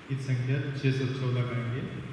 गीत संख्या 614 गाएंगे।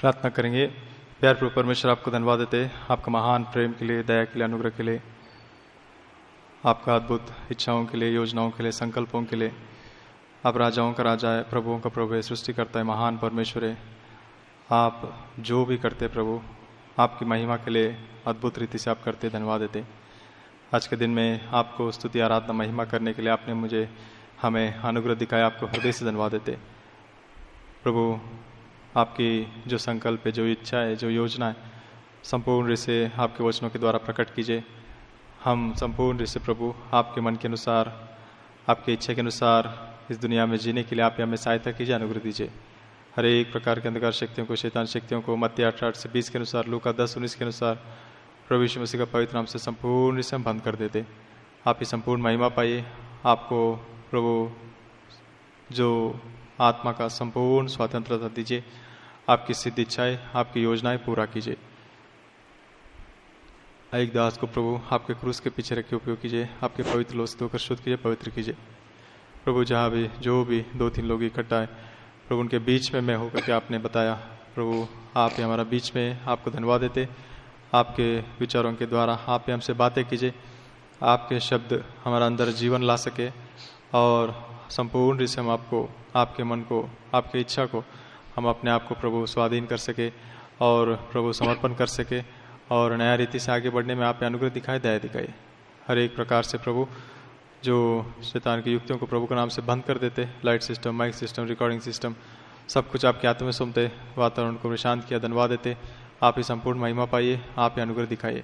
प्रार्थना करेंगे। प्यार प्रभु परमेश्वर, आपको धन्यवाद देते, आपका महान प्रेम के लिए, दया के लिए, अनुग्रह के लिए, आपका अद्भुत इच्छाओं के लिए, योजनाओं के लिए, संकल्पों के लिए। आप राजाओं का राजा है, प्रभुओं का प्रभु है, सृष्टि करता है, महान परमेश्वर है। आप जो भी करते प्रभु, आपकी महिमा के लिए अद्भुत रीति से आप करते, धन्यवाद देते। आज के दिन में आपको स्तुति आराधना महिमा करने के लिए आपने मुझे हमें अनुग्रह दिखाया। आपको हृदय से धन्यवाद देते प्रभु। आपकी जो संकल्प है, जो इच्छा है, जो योजना है, संपूर्ण रूप से आपके वचनों के द्वारा प्रकट कीजिए। हम संपूर्ण रूप से प्रभु आपके मन के अनुसार, आपकी इच्छा के अनुसार इस दुनिया में जीने के लिए आप हमें सहायता कीजिए, अनुग्रह दीजिए। हर एक प्रकार के अंधकार शक्तियों को, शैतान शक्तियों को मत्ती 8:8 से 20 के अनुसार, लूका 10:19 के अनुसार प्रभु यीशु मसीह का पवित्र नाम से संपूर्ण से हम बंद कर देते। आप ही संपूर्ण महिमा पाइए। आपको प्रभु जो आत्मा का संपूर्ण स्वतंत्रता दीजिए। आपकी सिद्ध इच्छाएं, आपकी योजनाएं पूरा कीजिए। एक दास को प्रभु आपके क्रूस के पीछे रखे उपयोग कीजिए। आपके पवित्र लोग से होकर शुद्ध कीजिए, पवित्र कीजिए। प्रभु जहाँ भी जो भी 2-3 लोग इकट्ठा है प्रभु, उनके बीच में मैं होकर के आपने बताया प्रभु, आप ही हमारा बीच में। आपको धन्यवाद देते। आपके विचारों के द्वारा आप ही हमसे बातें कीजिए। आपके शब्द हमारा अंदर जीवन ला सके और संपूर्ण रूप से हम आपको, आपके मन को, आपकी इच्छा को हम अपने आप को प्रभु स्वाधीन कर सके और प्रभु समर्पण कर सके और नया रीति से आगे बढ़ने में आप अनुग्रह दिखाए, दया दिखाए। हर एक प्रकार से प्रभु जो शैतान की युक्तियों को प्रभु के नाम से बंद कर देते, light system, mic system, recording system, सब कुछ आपके हाथों में सुनते, वातावरण को शांत किया, धन्यवाद देते। आप ही संपूर्ण महिमा पाइए, आप ही अनुग्रह दिखाइए।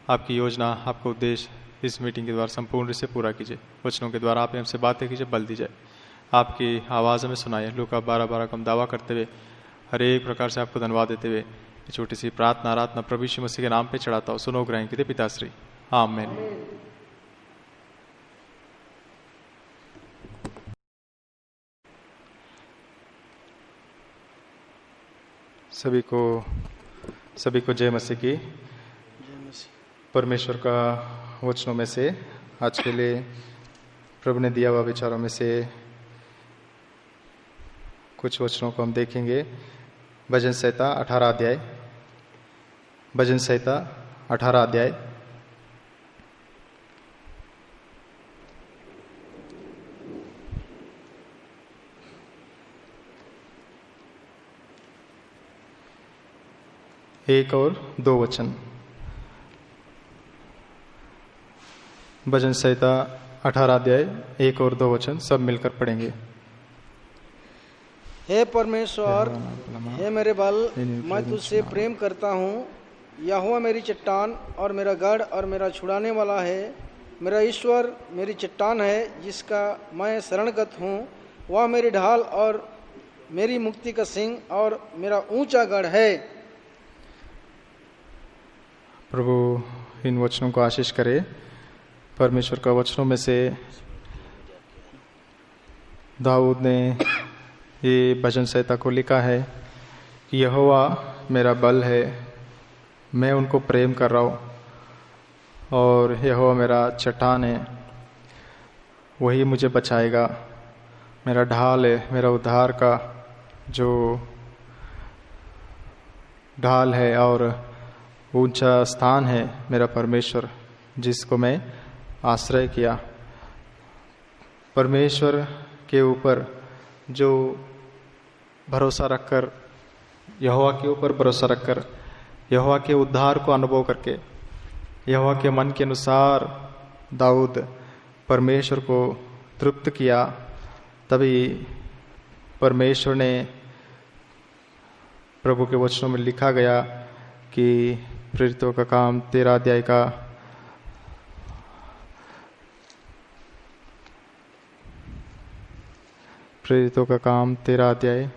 आपकी योजना, आपका उद्देश्य इस मीटिंग के द्वारा संपूर्ण रूप से पूरा कीजिए। वचनों के द्वारा आप हमसे बातें कीजिए, बल दीजिए। आपकी आवाज़ हमें सुनाइए। लूका 12:12 का हम दावा करते हुए हर एक प्रकार से आपको धन्यवाद देते हुए ये छोटी सी प्रार्थना आराधना प्रभु यीशु मसीह के नाम पे चढ़ाता हूँ। सुनो ग्रहण कीजिए पिताश्री, आमीन। सभी को जय मसीह की। परमेश्वर का वचनों में से आज के लिए प्रभु ने दिया हुआ विचारों में से कुछ वचनों को हम देखेंगे। भजन संहिता 18 अध्याय, भजन संहिता 18 अध्याय एक और 2 वचन। भजन संहिता 18 अध्याय 1 और 2 वचन सब मिलकर पढ़ेंगे। हे परमेश्वर, हे मेरे बल, मैं तुझसे प्रेम करता हूँ। यहोवा मेरी चट्टान और मेरा गढ़ और मेरा छुड़ाने वाला है। मेरा ईश्वर मेरी चट्टान है जिसका मैं शरणगत हूँ। वह मेरी ढाल और मेरी मुक्ति का सिंह और मेरा ऊंचा गढ़ है। प्रभु इन वचनों को आशीष करे। परमेश्वर का वचनों में से दाऊद ने ये भजन संहिता को लिखा है कि यहोवा मेरा बल है, मैं उनको प्रेम कर रहा हूँ, और यहोवा मेरा चट्टान है, वही मुझे बचाएगा। मेरा ढाल है, मेरा उद्धार का जो ढाल है और ऊंचा स्थान है मेरा परमेश्वर, जिसको मैं आश्रय किया। परमेश्वर के ऊपर जो भरोसा रखकर, यहोवा के ऊपर भरोसा रखकर, यहोवा के उद्धार को अनुभव करके, यहोवा के मन के अनुसार दाऊद परमेश्वर को तृप्त किया, तभी परमेश्वर ने, प्रभु के वचनों में लिखा गया कि प्रेरितों का काम 13 अध्याय का प्रेरितों का काम 13 अध्याय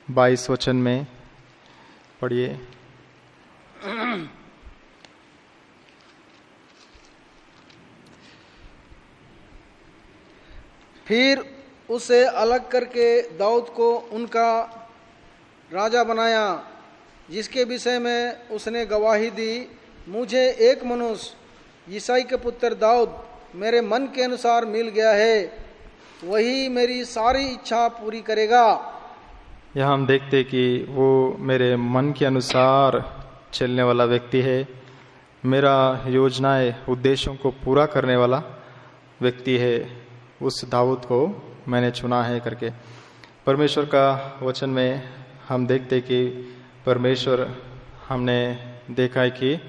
22 वचन में पढ़िए। फिर उसे अलग करके दाऊद को उनका राजा बनाया, जिसके विषय में उसने गवाही दी, मुझे एक मनुष्य यिशै के पुत्र दाऊद मेरे मन के अनुसार मिल गया है, वही मेरी सारी इच्छा पूरी करेगा। यहाँ हम देखते कि वो मेरे मन के अनुसार चलने वाला व्यक्ति है, मेरा योजनाएं, उद्देश्यों को पूरा करने वाला व्यक्ति है। उस दाऊद को मैंने चुना है करके परमेश्वर का वचन में हम देखते कि परमेश्वर हमने देखा है कि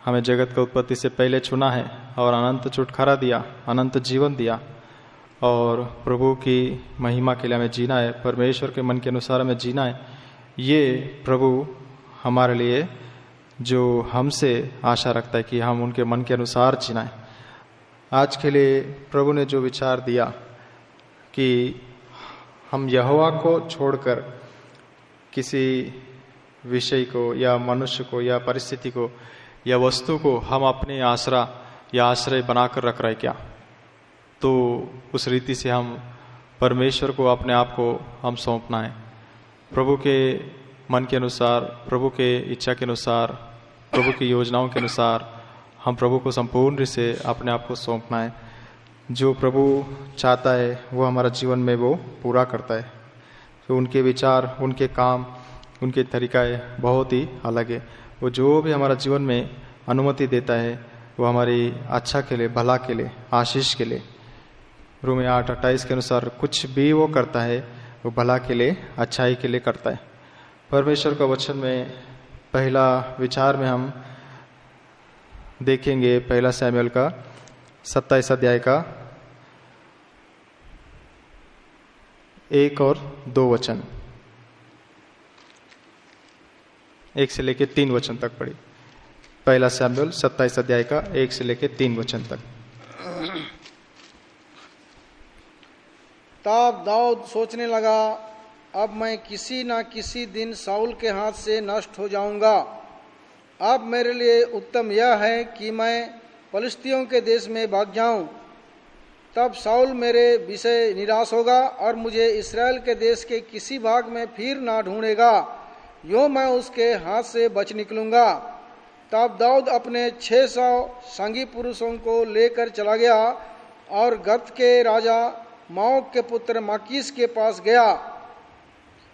हमें जगत का उत्पत्ति से पहले चुना है और अनंत छुटकारा दिया, अनंत जीवन दिया और प्रभु की महिमा के लिए हमें जीना है, परमेश्वर के मन के अनुसार हमें जीना है। ये प्रभु हमारे लिए जो हमसे आशा रखता है कि हम उनके मन के अनुसार जीना है। आज के लिए प्रभु ने जो विचार दिया कि हम यहोवा को छोड़कर किसी विषय को या मनुष्य को या परिस्थिति को या वस्तु को हम अपने आसरा या आश्रय बनाकर रख रहे क्या, तो उस रीति से हम परमेश्वर को अपने आप को हम सौंपना है। प्रभु के मन के अनुसार, प्रभु के इच्छा के अनुसार, प्रभु की योजनाओं के अनुसार हम प्रभु को संपूर्ण रूप से अपने आप को सौंपना है। जो प्रभु चाहता है वो हमारा जीवन में वो पूरा करता है। तो उनके विचार, उनके काम, उनके तरीक़े बहुत ही अलग है। वो जो भी हमारा जीवन में अनुमति देता है वो हमारी अच्छा के लिए, भला के लिए, आशीष के लिए। रोमी 8:28 के अनुसार कुछ भी वो करता है वो भला के लिए, अच्छाई के लिए करता है। परमेश्वर का वचन में पहला विचार में हम देखेंगे 1 शमूएल का 27 अध्याय का 1 और 2 वचन, 1 से लेके 3 वचन तक पढ़ी। 1 शमूएल 27 अध्याय का 1 से लेके 3 वचन तक। तब दाऊद सोचने लगा, अब मैं किसी न किसी दिन शाऊल के हाथ से नष्ट हो जाऊंगा। अब मेरे लिए उत्तम यह है कि मैं पलिश्तियों के देश में भाग जाऊं। तब शाऊल मेरे विषय निराश होगा और मुझे इस्राएल के देश के किसी भाग में फिर ना ढूंढेगा। यूं मैं उसके हाथ से बच निकलूंगा। तब दाऊद अपने 600 संगी पुरुषों को लेकर चला गया और गत के राजा माओक के पुत्र माकीस के पास गया।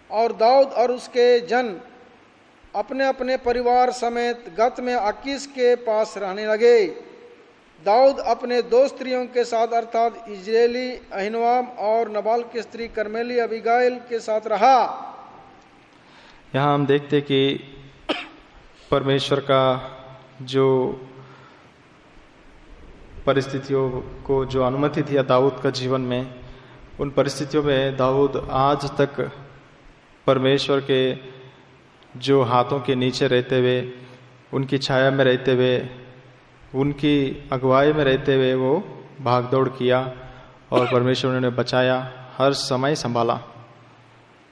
और दाऊद और उसके जन अपने अपने परिवार समेत गत में आकीश के पास रहने लगे। दाऊद अपने 2 स्त्रियों के साथ अर्थात इजरायली अहीनोआम और नबाल की स्त्री कर्मेली अबीगाइल के साथ रहा। यहाँ हम देखते कि परमेश्वर का जो परिस्थितियों को जो अनुमति दिया दाऊद का जीवन में, उन परिस्थितियों में दाऊद आज तक परमेश्वर के जो हाथों के नीचे रहते हुए, उनकी छाया में रहते हुए, उनकी अगुवाई में रहते हुए वो भाग दौड़ किया और परमेश्वर ने बचाया, हर समय संभाला।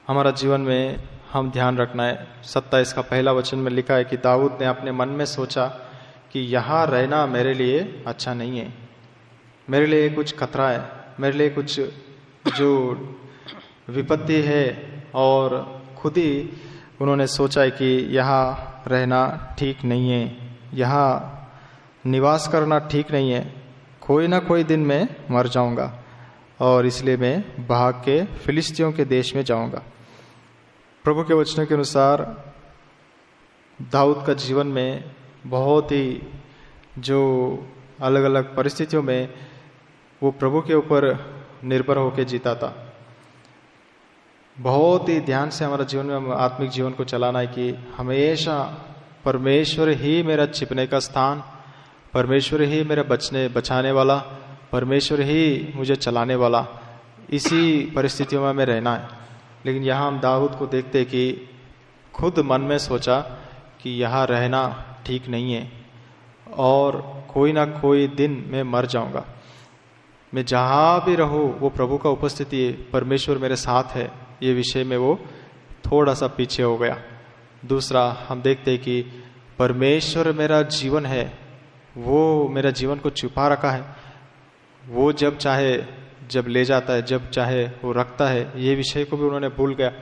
हमारा जीवन में हम ध्यान रखना है। 27 का पहला वचन में लिखा है कि दाऊद ने अपने मन में सोचा कि यहाँ रहना मेरे लिए अच्छा नहीं है, मेरे लिए कुछ खतरा है, मेरे लिए कुछ जो विपत्ति है, और खुद ही उन्होंने सोचा है कि यहाँ रहना ठीक नहीं है, यहाँ निवास करना ठीक नहीं है, कोई ना कोई दिन मैं मर जाऊंगा और इसलिए मैं भाग के फिलिस्तियों के देश में जाऊंगा। प्रभु के वचनों के अनुसार दाऊद का जीवन में बहुत ही जो अलग अलग परिस्थितियों में वो प्रभु के ऊपर निर्भर होकर जीता था। बहुत ही ध्यान से हमारा जीवन में हम आत्मिक जीवन को चलाना है कि हमेशा परमेश्वर ही मेरा छिपने का स्थान, परमेश्वर ही मेरा बचाने वाला, परमेश्वर ही मुझे चलाने वाला, इसी परिस्थितियों में हमें रहना है। लेकिन यहाँ हम दाऊद को देखते कि खुद मन में सोचा कि यहाँ रहना ठीक नहीं है और कोई ना कोई दिन मैं मर जाऊंगा, मैं जहाँ भी रहूँ वो प्रभु का उपस्थिति है, परमेश्वर मेरे साथ है, ये विषय में वो थोड़ा सा पीछे हो गया। दूसरा हम देखते हैं कि परमेश्वर मेरा जीवन है, वो मेरा जीवन को छुपा रखा है, वो जब चाहे जब ले जाता है, जब चाहे वो रखता है, ये विषय को भी उन्होंने भूल गया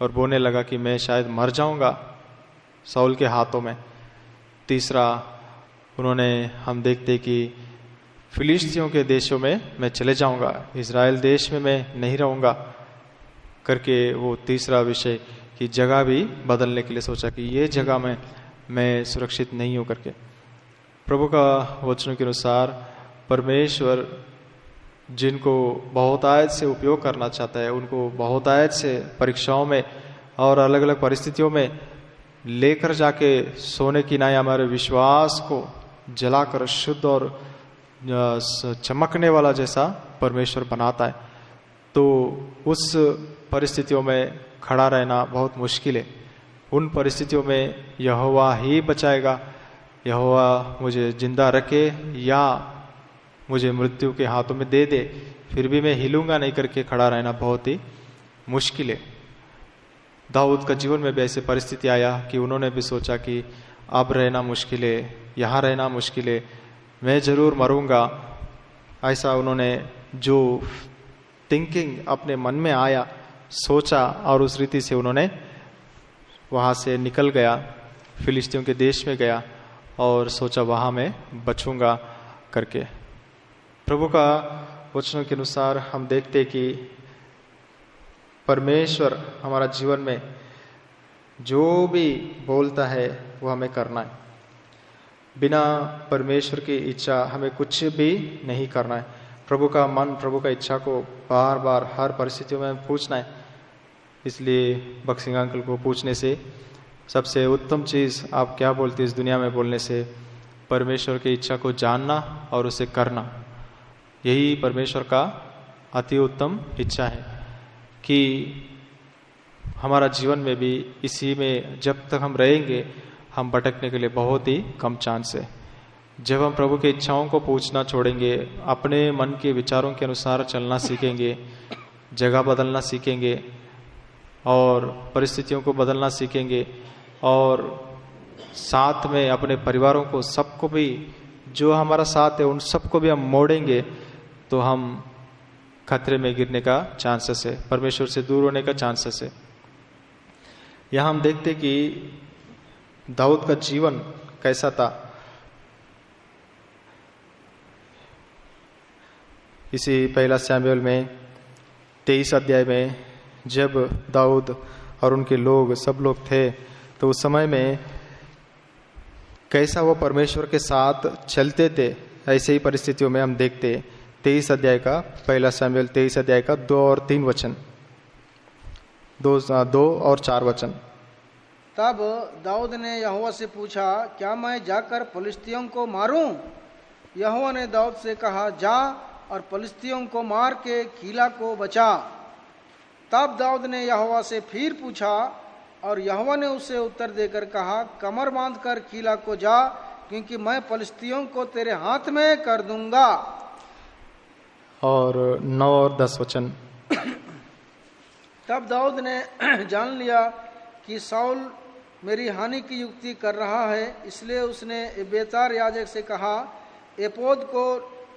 और बोलने लगा कि मैं शायद मर जाऊंगा शाऊल के हाथों में। तीसरा उन्होंने हम देखते कि फिलिस्तियों के देशों में मैं चले जाऊंगा, इज़राइल देश में मैं नहीं रहूंगा करके वो तीसरा विषय की जगह भी बदलने के लिए सोचा कि ये जगह में मैं सुरक्षित नहीं हूँ करके। प्रभु का वचनों के अनुसार परमेश्वर जिनको बहुतायत से उपयोग करना चाहता है, उनको बहुतायत से परीक्षाओं में और अलग अलग परिस्थितियों में लेकर जाके सोने की नाई हमारे विश्वास को जलाकर शुद्ध और चमकने वाला जैसा परमेश्वर बनाता है, तो उस परिस्थितियों में खड़ा रहना बहुत मुश्किल है। उन परिस्थितियों में यहोवा ही बचाएगा, यहोवा मुझे जिंदा रखे या मुझे मृत्यु के हाथों में दे दे, फिर भी मैं हिलूंगा नहीं करके खड़ा रहना बहुत ही मुश्किल है। दाऊद का जीवन में भी ऐसी परिस्थिति आया कि उन्होंने भी सोचा कि अब रहना मुश्किल है, यहाँ रहना मुश्किल है, मैं जरूर मरूंगा। ऐसा उन्होंने जो थिंकिंग अपने मन में आया, सोचा और उस रीति से उन्होंने वहाँ से निकल गया, फिलिस्तीयों के देश में गया और सोचा वहाँ मैं बचूंगा करके। प्रभु का वचनों के अनुसार हम देखते कि परमेश्वर हमारा जीवन में जो भी बोलता है वो हमें करना है। बिना परमेश्वर की इच्छा हमें कुछ भी नहीं करना है। प्रभु का मन, प्रभु का इच्छा को बार बार हर परिस्थितियों में पूछना है। इसलिए बक्सिंग अंकल को पूछने से सबसे उत्तम चीज़ आप क्या बोलते इस दुनिया में बोलने से, परमेश्वर की इच्छा को जानना और उसे करना। यही परमेश्वर का अति उत्तम इच्छा है कि हमारा जीवन में भी इसी में जब तक हम रहेंगे हम भटकने के लिए बहुत ही कम चांस है। जब हम प्रभु की इच्छाओं को पूछना छोड़ेंगे, अपने मन के विचारों के अनुसार चलना सीखेंगे, जगह बदलना सीखेंगे और परिस्थितियों को बदलना सीखेंगे और साथ में अपने परिवारों को, सबको भी जो हमारा साथ है उन सबको भी हम मोड़ेंगे, तो हम खतरे में गिरने का चांसेस है, परमेश्वर से दूर होने का चांसेस है। यहाँ हम देखते कि दाऊद का जीवन कैसा था। इसी पहला शमूएल में 23 अध्याय में जब दाऊद और उनके लोग सब लोग थे, तो उस समय में कैसा वो परमेश्वर के साथ चलते थे, ऐसे ही परिस्थितियों में हम देखते। 23 अध्याय का, पहला शमूएल 23 अध्याय का 2 और 3 वचन, 2 और 4 वचन। तब दाऊद ने यहोवा से पूछा, क्या मैं जाकर फलिस्तियों को मारूं? यहोवा ने दाऊद से कहा, जा और फलिस्तियों को मार के कीला को बचा। तब दाऊद ने यहोवा से फिर पूछा और यहोवा ने उसे उत्तर देकर कहा, कमर बांधकर कीला को जा, क्योंकि मैं फलिस्तियों को तेरे हाथ में कर दूंगा। और 9 और 10 वचन। तब दाऊद ने जान लिया कि शाऊल मेरी हानि की युक्ति कर रहा है, इसलिए उसने एब्यातार याजक से कहा, एपोद को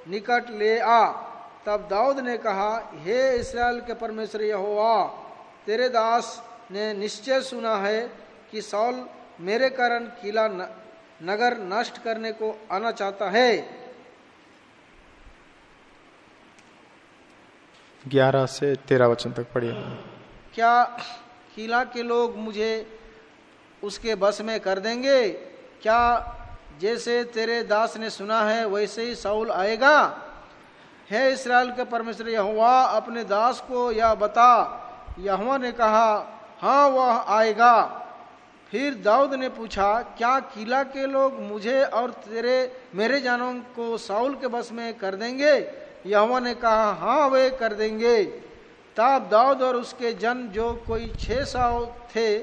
निकट ले आ। तब दाऊद ने कहा, हे इस्राएल के परमेश्वर यहोवा, तेरे दास ने निश्चय सुना है कि शाऊल मेरे कारण किला नगर नष्ट करने को आना चाहता है। 11 से 13 वचन तक पढ़िए। क्या किला के लोग मुझे उसके बस में कर देंगे? क्या जैसे तेरे दास ने सुना है वैसे ही शाऊल आएगा? हे इस्राएल के परमेश्वर यहोवा, अपने दास को यह बता। यहोवा ने कहा, हाँ वह आएगा। फिर दाऊद ने पूछा, क्या किला के लोग मुझे और मेरे जानों को शाऊल के बस में कर देंगे? यहोवा ने कहा, हाँ वे कर देंगे। तब दाऊद और उसके जन जो कोई 600 थे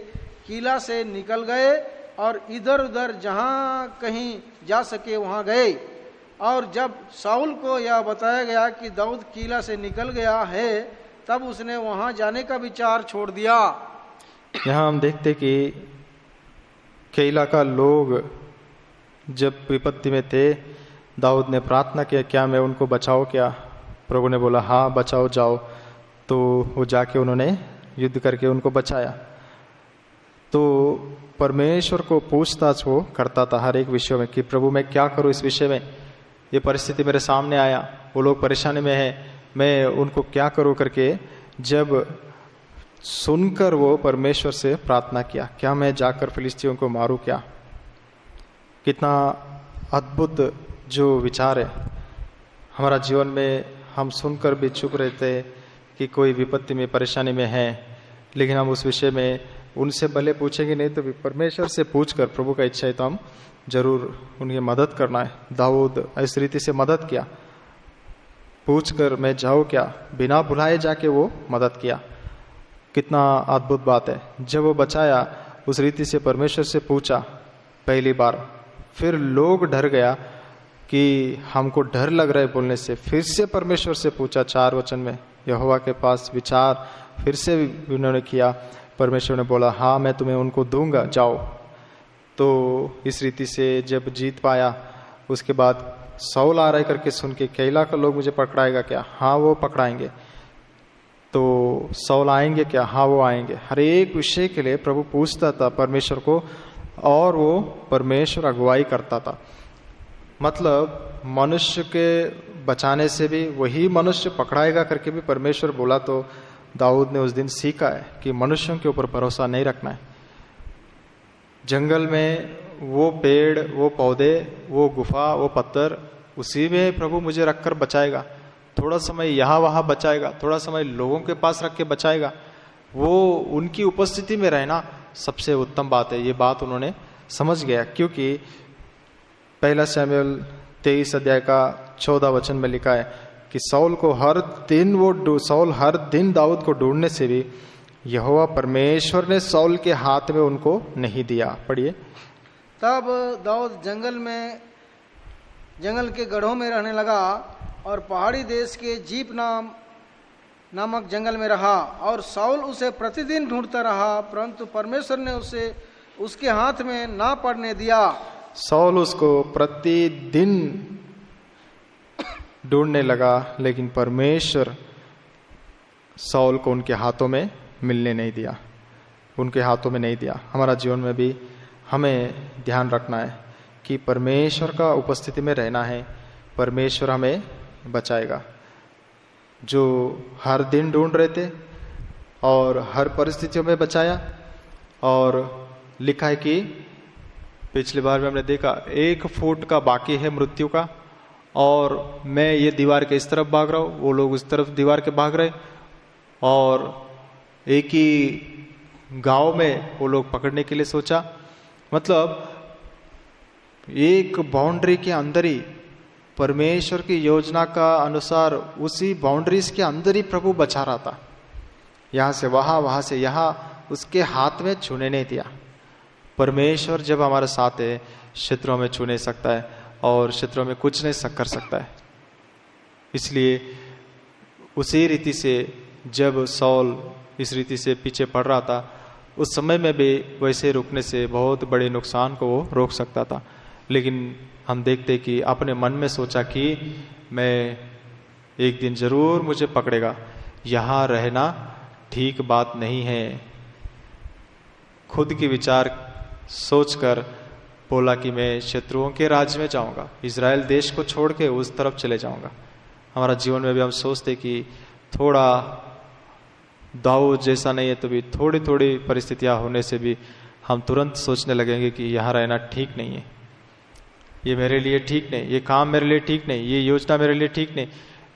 किला से निकल गए और इधर उधर जहाँ कहीं जा सके वहाँ गए। और जब शाऊल को यह बताया गया कि दाऊद किला से निकल गया है, तब उसने वहाँ जाने का विचार छोड़ दिया। यहाँ हम देखते कि किला का लोग जब विपत्ति में थे, दाऊद ने प्रार्थना किया, क्या मैं उनको बचाओ क्या? प्रभु ने बोला, हाँ बचाओ, जाओ। तो वो जाके उन्होंने युद्ध करके उनको बचाया। तो परमेश्वर को पूछताछ वो करता था हर एक विषय में कि प्रभु मैं क्या करूं इस विषय में, ये परिस्थिति मेरे सामने आया, वो लोग परेशानी में है, मैं उनको क्या करूं करके जब सुनकर वो परमेश्वर से प्रार्थना किया, क्या मैं जाकर फिलिस्तियों को मारूं क्या? कितना अद्भुत जो विचार है हमारा जीवन में। हम सुनकर भी चुप रहते हैं कि कोई विपत्ति में, परेशानी में है, लेकिन हम उस विषय में उनसे भले पूछेंगे नहीं तो भी परमेश्वर से पूछकर प्रभु का इच्छा है तो हम जरूर उनकी मदद करना है। दाऊद इस रीति से मदद किया, पूछकर मैं जाऊँ क्या, बिना बुलाए जाके वो मदद किया। कितना अद्भुत बात है। जब वो बचाया उस रीति से परमेश्वर से पूछा पहली बार, फिर लोग डर गया कि हमको डर लग रहा है बोलने से, फिर से परमेश्वर से पूछा 4 वचन में, यहोवा के पास विचार फिर से उन्होंने किया। परमेश्वर ने बोला हाँ मैं तुम्हें उनको दूंगा, जाओ। तो इस रीति से जब जीत पाया, उसके बाद सौल आ रहा है करके सुन के कैला का लोग मुझे पकड़ाएगा क्या, हाँ वो पकड़ाएंगे। तो सौल आएंगे क्या, हाँ वो आएंगे। हर एक विषय के लिए प्रभु पूछता था परमेश्वर को और वो परमेश्वर अगुवाई करता था। मतलब मनुष्य के बचाने से भी वही मनुष्य पकड़ाएगा करके भी परमेश्वर बोला। तो दाऊद ने उस दिन सीखा है कि मनुष्यों के ऊपर भरोसा नहीं रखना है। जंगल में वो पेड़, वो पौधे, वो गुफा, वो पत्थर, उसी में प्रभु मुझे रखकर बचाएगा। थोड़ा समय यहाँ वहाँ बचाएगा, थोड़ा समय लोगों के पास रख के बचाएगा। वो उनकी उपस्थिति में रहना सबसे उत्तम बात है। ये बात उन्होंने समझ गया, क्योंकि 1 शमूएल 23 अध्याय का 14 वचन में लिखा है कि सौल हर दिन दाऊद को ढूंढने से भी यहोवा परमेश्वर ने सौल के हाथ में उनको नहीं दिया। पढ़िए। तब दाऊद जंगल के गढ़ों में रहने लगा और पहाड़ी देश के जीप नामक जंगल में रहा, और साउल उसे प्रतिदिन ढूंढता रहा, परंतु परमेश्वर ने उसे उसके हाथ में ना पड़ने दिया। साउल उसको प्रतिदिन ढूंढने लगा, लेकिन परमेश्वर साउल को उनके हाथों में मिलने नहीं दिया, उनके हाथों में नहीं दिया। हमारा जीवन में भी हमें ध्यान रखना है कि परमेश्वर का उपस्थिति में रहना है, परमेश्वर हमें बचाएगा। जो हर दिन ढूंढ रहे थे और हर परिस्थितियों में बचाया। और लिखा है कि पिछली बार में हमने देखा 1 फुट का बाकी है मृत्यु का, और मैं ये दीवार के इस तरफ भाग रहा हूँ, वो लोग उस तरफ दीवार के भाग रहे, और एक ही गांव में वो लोग पकड़ने के लिए सोचा। मतलब एक बाउंड्री के अंदर ही परमेश्वर की योजना का अनुसार उसी बाउंड्रीज के अंदर ही प्रभु बचा रहा था। यहाँ से वहाँ, वहाँ से यहाँ, उसके हाथ में छूने नहीं दिया। परमेश्वर जब हमारे साथ है, शत्रुओं में छू नहीं सकता है और शत्रुओं में कुछ नहीं कर सकता है। इसलिए उसी रीति से जब सौल इस रीति से पीछे पड़ रहा था, उस समय में भी वैसे रुकने से बहुत बड़े नुकसान को वो रोक सकता था। लेकिन हम देखते कि अपने मन में सोचा कि मैं एक दिन जरूर मुझे पकड़ेगा, यहाँ रहना ठीक बात नहीं है। खुद की विचार सोचकर बोला कि मैं शत्रुओं के राज्य में जाऊंगा, इजराइल देश को छोड़ के उस तरफ चले जाऊंगा। हमारा जीवन में भी हम सोचते कि थोड़ा दाऊद जैसा नहीं है तो भी थोड़ी थोड़ी परिस्थितियां होने से भी हम तुरंत सोचने लगेंगे कि यहाँ रहना ठीक नहीं है, ये मेरे लिए ठीक नहीं, ये काम मेरे लिए ठीक नहीं, ये योजना मेरे लिए ठीक नहीं,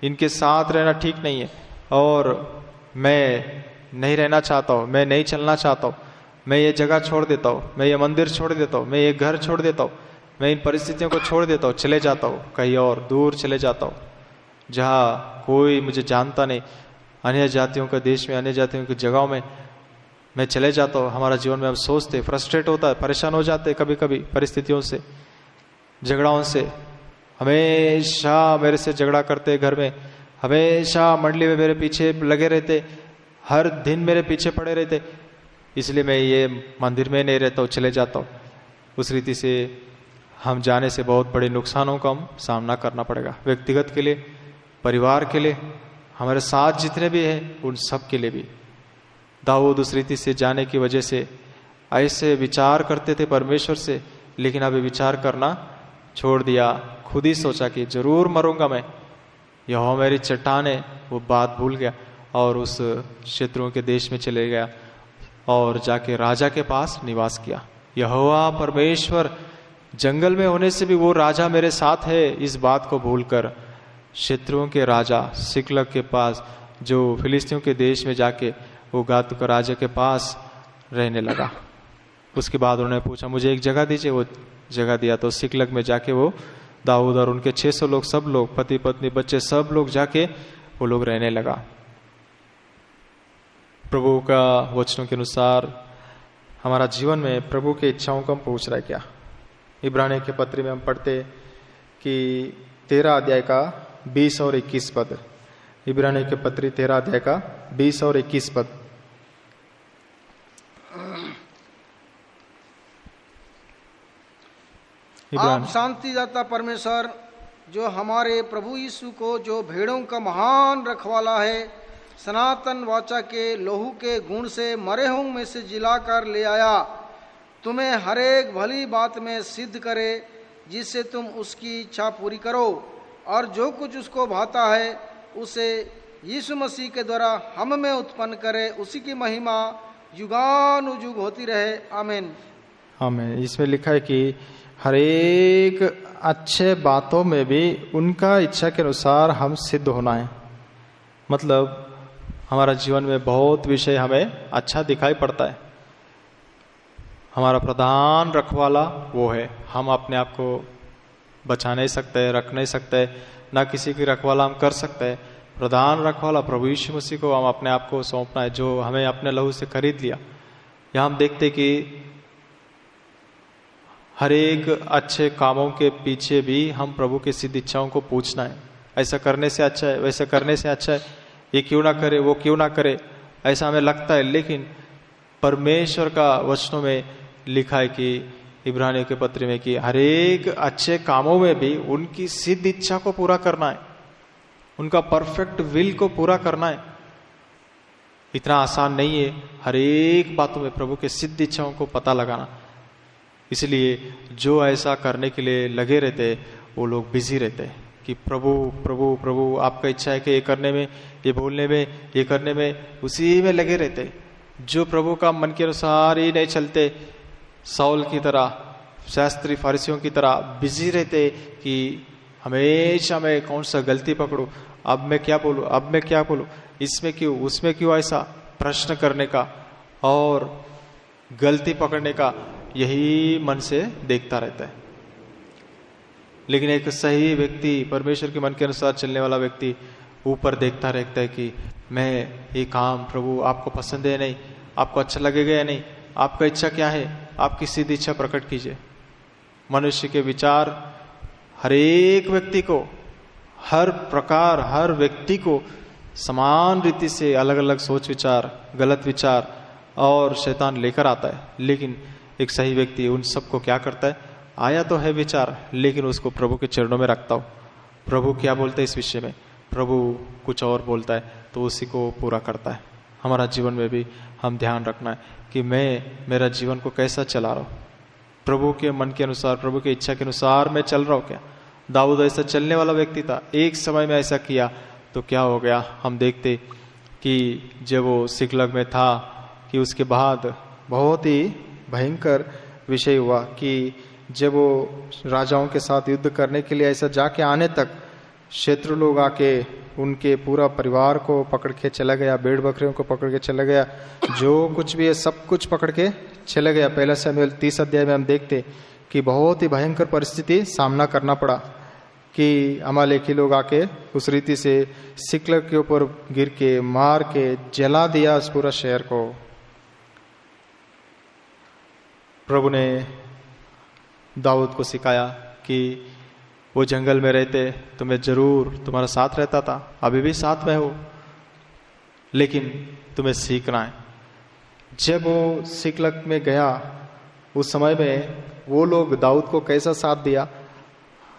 इनके साथ रहना ठीक नहीं है, और मैं नहीं रहना चाहता हूँ, मैं नहीं चलना चाहता हूँ, मैं ये जगह छोड़ देता हूँ, मैं ये मंदिर छोड़ देता हूँ, मैं ये घर छोड़ देता हूँ, मैं इन परिस्थितियों को छोड़ देता हूँ, चले जाता हूँ कहीं और दूर चले जाता हूँ जहाँ कोई मुझे जानता नहीं, अन्य जातियों का देश में, अन्य जातियों की जगहों में मैं चले जाता हूँ। हमारा जीवन में हम सोचते, फ्रस्ट्रेट होता है, परेशान हो जाते कभी कभी परिस्थितियों से, झगड़ाओं से। हमेशा मेरे से झगड़ा करते, घर में हमेशा मंडली में मेरे पीछे लगे रहते, हर दिन मेरे पीछे पड़े रहते, इसलिए मैं ये मंदिर में नहीं रहता हूँ, चले जाता हूँ। उस रीति से हम जाने से बहुत बड़े नुकसानों का हम सामना करना पड़ेगा, व्यक्तिगत के लिए, परिवार के लिए, हमारे साथ जितने भी हैं उन सब के लिए भी। दाऊद उस रीति से जाने की वजह से ऐसे विचार करते थे परमेश्वर से, लेकिन अभी विचार करना छोड़ दिया। खुद ही सोचा कि जरूर मरूंगा मैं, यहोवा मेरी चट्टान है, वो बात भूल गया और उस शत्रुओं के देश में चले गया और जाके राजा के पास निवास किया। यहोवा परमेश्वर जंगल में होने से भी वो राजा मेरे साथ है, इस बात को भूलकर शत्रुओं के राजा सिकलग के पास, जो फिलिस्तीयों के देश में जाके वो गात का राजा के पास रहने लगा। उसके बाद उन्होंने पूछा मुझे एक जगह दीजिए, वो जगह दिया। तो सिकलग में जाके वो दाऊद और उनके 600 लोग, सब लोग, पति पत्नी बच्चे सब लोग जाके वो लोग रहने लगा। प्रभु का वचनों के अनुसार हमारा जीवन में प्रभु की इच्छाओं को हम पूछ रहे क्या। इब्रानियों के पत्र में हम पढ़ते कि 13 अध्याय का 20 और 21 पद, इब्रानियों के पत्र 13 अध्याय का 20 और 21 पद। आप शांतिदाता परमेश्वर, जो हमारे प्रभु यीशु को, जो भेड़ों का महान रखवाला है, सनातन वाचा के लहू के गुण से मरे हुओं में से जिलाकर ले आया, तुम्हें हरेक भली बात में सिद्ध करे, जिससे तुम उसकी इच्छा पूरी करो, और जो कुछ उसको भाता है उसे यीशु मसीह के द्वारा हम में उत्पन्न करे, उसी की महिमा युगानुयुग होती रहे। आमीन। आमीन। इसमें लिखा है कि हरेक अच्छे बातों में भी उनका इच्छा के अनुसार हम सिद्ध होना है। मतलब हमारा जीवन में बहुत विषय हमें अच्छा दिखाई पड़ता है। हमारा प्रधान रखवाला वो है, हम अपने आप को बचा नहीं सकते, रख नहीं सकते, ना किसी की रखवाला हम कर सकते हैं। प्रधान रखवाला प्रभु यीशु मसीह को हम अपने आप को सौंपना है, जो हमें अपने लहू से खरीद लिया। यहाँ हम देखते कि हर एक अच्छे कामों के पीछे भी हम प्रभु की सिद्ध इच्छाओं को पूछना है। ऐसा करने से अच्छा है, वैसा करने से अच्छा है, ये क्यों ना करे, वो क्यों ना करे, ऐसा हमें लगता है। लेकिन परमेश्वर का वचनों में लिखा है कि इब्रानियों के पत्र में कि हर एक अच्छे कामों में भी उनकी सिद्ध इच्छा को पूरा करना है, उनका परफेक्ट विल को पूरा करना है। इतना आसान नहीं है हर एक बातों में प्रभु के सिद्ध इच्छाओं को पता लगाना। इसलिए जो ऐसा करने के लिए लगे रहते वो लोग बिजी रहते कि प्रभु प्रभु प्रभु आपका इच्छा है कि ये करने में, ये बोलने में, ये करने में, उसी में लगे रहते। जो प्रभु का मन के अनुसार ही नहीं चलते, साउल की तरह, शास्त्री फरीसियों की तरह बिजी रहते कि हमेशा मैं कौन सा गलती पकड़ूं, अब मैं क्या बोलूं, अब मैं क्या बोलूं, इसमें क्यों, उसमें क्यों, ऐसा प्रश्न करने का और गलती पकड़ने का यही मन से देखता रहता है। लेकिन एक सही व्यक्ति, परमेश्वर के मन के अनुसार चलने वाला व्यक्ति ऊपर देखता रहता है कि मैं ये काम प्रभु आपको पसंद है नहीं, आपको अच्छा लगेगा या नहीं, आपका इच्छा क्या है, आपकी सीधी इच्छा प्रकट कीजिए। मनुष्य के विचार हर एक व्यक्ति को, हर प्रकार, हर व्यक्ति को समान रीति से अलग अलग सोच विचार, गलत विचार और शैतान लेकर आता है। लेकिन एक सही व्यक्ति उन सबको क्या करता है, आया तो है विचार, लेकिन उसको प्रभु के चरणों में रखता हूँ। प्रभु क्या बोलते हैं इस विषय में, प्रभु कुछ और बोलता है तो उसी को पूरा करता है। हमारा जीवन में भी हम ध्यान रखना है कि मैं मेरा जीवन को कैसा चला रहा हूँ, प्रभु के मन के अनुसार, प्रभु की इच्छा के अनुसार मैं चल रहा हूँ क्या। दाऊद ऐसा चलने वाला व्यक्ति था, एक समय में ऐसा किया तो क्या हो गया। हम देखते कि जब वो सिकलग में था कि उसके बाद बहुत ही भयंकर विषय हुआ कि जब वो राजाओं के साथ युद्ध करने के लिए ऐसा जाके आने तक शत्रु लोग आके उनके पूरा परिवार को पकड़ के चला गया, भेड़ बकरियों को पकड़ के चला गया, जो कुछ भी है सब कुछ पकड़ के चला गया। पहला शमूएल 30 अध्याय में हम देखते कि बहुत ही भयंकर परिस्थिति सामना करना पड़ा कि अमालेकी लोग आके उस रीति से सिकलग के ऊपर गिर के मार के जला दिया उस पूरा शहर को। प्रभु ने दाऊद को सिखाया कि वो जंगल में रहते तो मैं जरूर तुम्हारा साथ रहता था, अभी भी साथ में हो, लेकिन तुम्हें सीखना है। जब वो सिकलग में गया उस समय में वो लोग दाऊद को कैसा साथ दिया।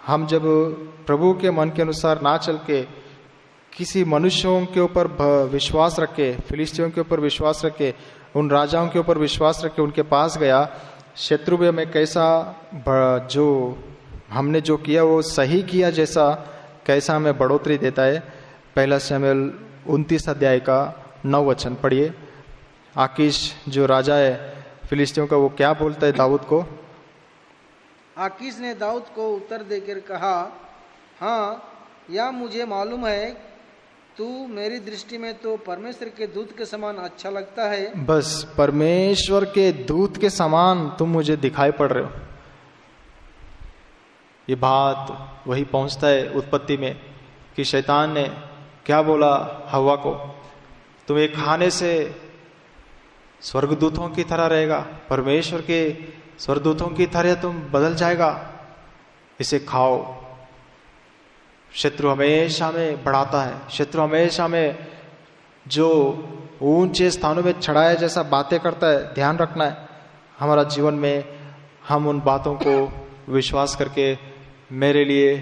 हम जब प्रभु के मन के अनुसार ना चल के किसी मनुष्यों के ऊपर विश्वास रखे, फिलिस्तियों के ऊपर विश्वास रखे, उन राजाओं के ऊपर विश्वास रखे, उनके पास गया, शत्रु में मैं कैसा जो हमने जो किया वो सही किया जैसा कैसा हमें बढ़ोतरी देता है। पहला शमूएल 29 अध्याय का 9 वचन पढ़िए। आकीश जो राजा है फिलिस्तियों का, वो क्या बोलता है दाऊद को। आकीश ने दाऊद को उत्तर देकर कहा, हाँ या मुझे मालूम है तू मेरी दृष्टि में तो परमेश्वर के दूत के समान अच्छा लगता है। बस परमेश्वर के दूत के समान तुम मुझे दिखाई पड़ रहे हो। ये बात वही पहुंचता है उत्पत्ति में कि शैतान ने क्या बोला हव्वा को, तुम एक खाने से स्वर्गदूतों की तरह रहेगा, परमेश्वर के स्वर्गदूतों की तरह तुम बदल जाएगा, इसे खाओ। शत्रु हमेशा में बढ़ाता है, शत्रु हमेशा में जो ऊंचे स्थानों में चढ़ाया जैसा बातें करता है। ध्यान रखना है हमारा जीवन में हम उन बातों को विश्वास करके मेरे लिए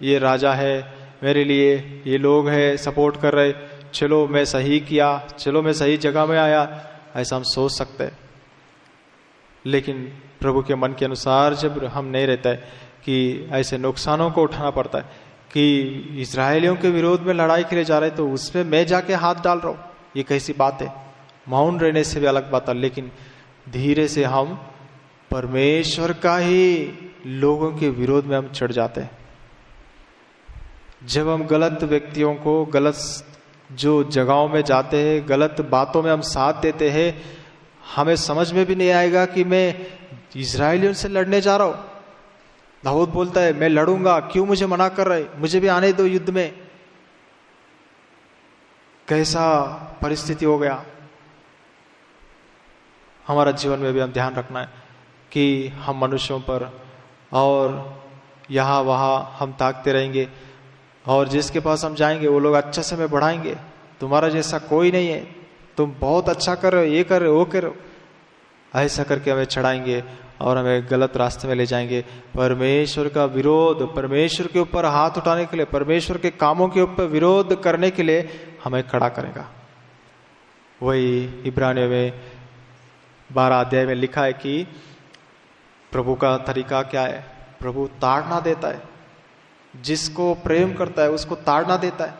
ये राजा है, मेरे लिए ये लोग हैं सपोर्ट कर रहे, चलो मैं सही किया, चलो मैं सही जगह में आया, ऐसा हम सोच सकते हैं। लेकिन प्रभु के मन के अनुसार जब हम नहीं रहता है कि ऐसे नुकसानों को उठाना पड़ता है कि इजरायलियों के विरोध में लड़ाई के लिए जा रहे तो उसमें मैं जाके हाथ डाल रहा हूं, ये कैसी बात है। मौन रहने से भी अलग बात है, लेकिन धीरे से हम परमेश्वर का ही लोगों के विरोध में हम चढ़ जाते हैं। जब हम गलत व्यक्तियों को गलत जो जगहों में जाते हैं, गलत बातों में हम साथ देते हैं, हमें समझ में भी नहीं आएगा कि मैं इजरायलियों से लड़ने जा रहा हूं। दाऊद बोलता है मैं लड़ूंगा, क्यों मुझे मना कर रहे, मुझे भी आने दो युद्ध में। कैसा परिस्थिति हो गया। हमारा जीवन में भी हम ध्यान रखना है कि हम मनुष्यों पर और यहाँ वहाँ हम ताकते रहेंगे और जिसके पास हम जाएंगे वो लोग अच्छे से हमें बढ़ाएंगे, तुम्हारा जैसा कोई नहीं है, तुम बहुत अच्छा कर रहे हो, ये कर रहे हो, वो कर रहे हो, ऐसा करके हमें चढ़ाएंगे और हमें गलत रास्ते में ले जाएंगे। परमेश्वर का विरोध, परमेश्वर के ऊपर हाथ उठाने के लिए, परमेश्वर के कामों के ऊपर विरोध करने के लिए हमें खड़ा करेगा। वही इब्रानियों में 12 अध्याय में लिखा है कि प्रभु का तरीका क्या है। प्रभु ताड़ना देता है, जिसको प्रेम करता है उसको ताड़ना देता है।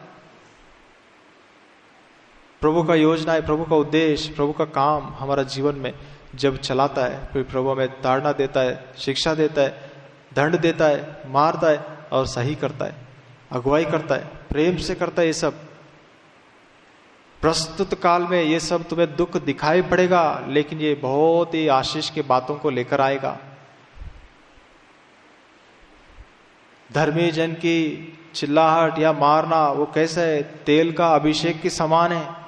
प्रभु का योजना है, प्रभु का उद्देश्य, प्रभु का काम हमारा जीवन में जब चलाता है फिर प्रभु हमें ताड़ना देता है, शिक्षा देता है, दंड देता है, मारता है और सही करता है, अगुवाई करता है, प्रेम से करता है। ये सब प्रस्तुत काल में ये सब तुम्हें दुख दिखाई पड़ेगा, लेकिन ये बहुत ही आशीष की बातों को लेकर आएगा। धर्मी जन की चिल्लाहट या मारना वो कैसा है, तेल का अभिषेक के समान है।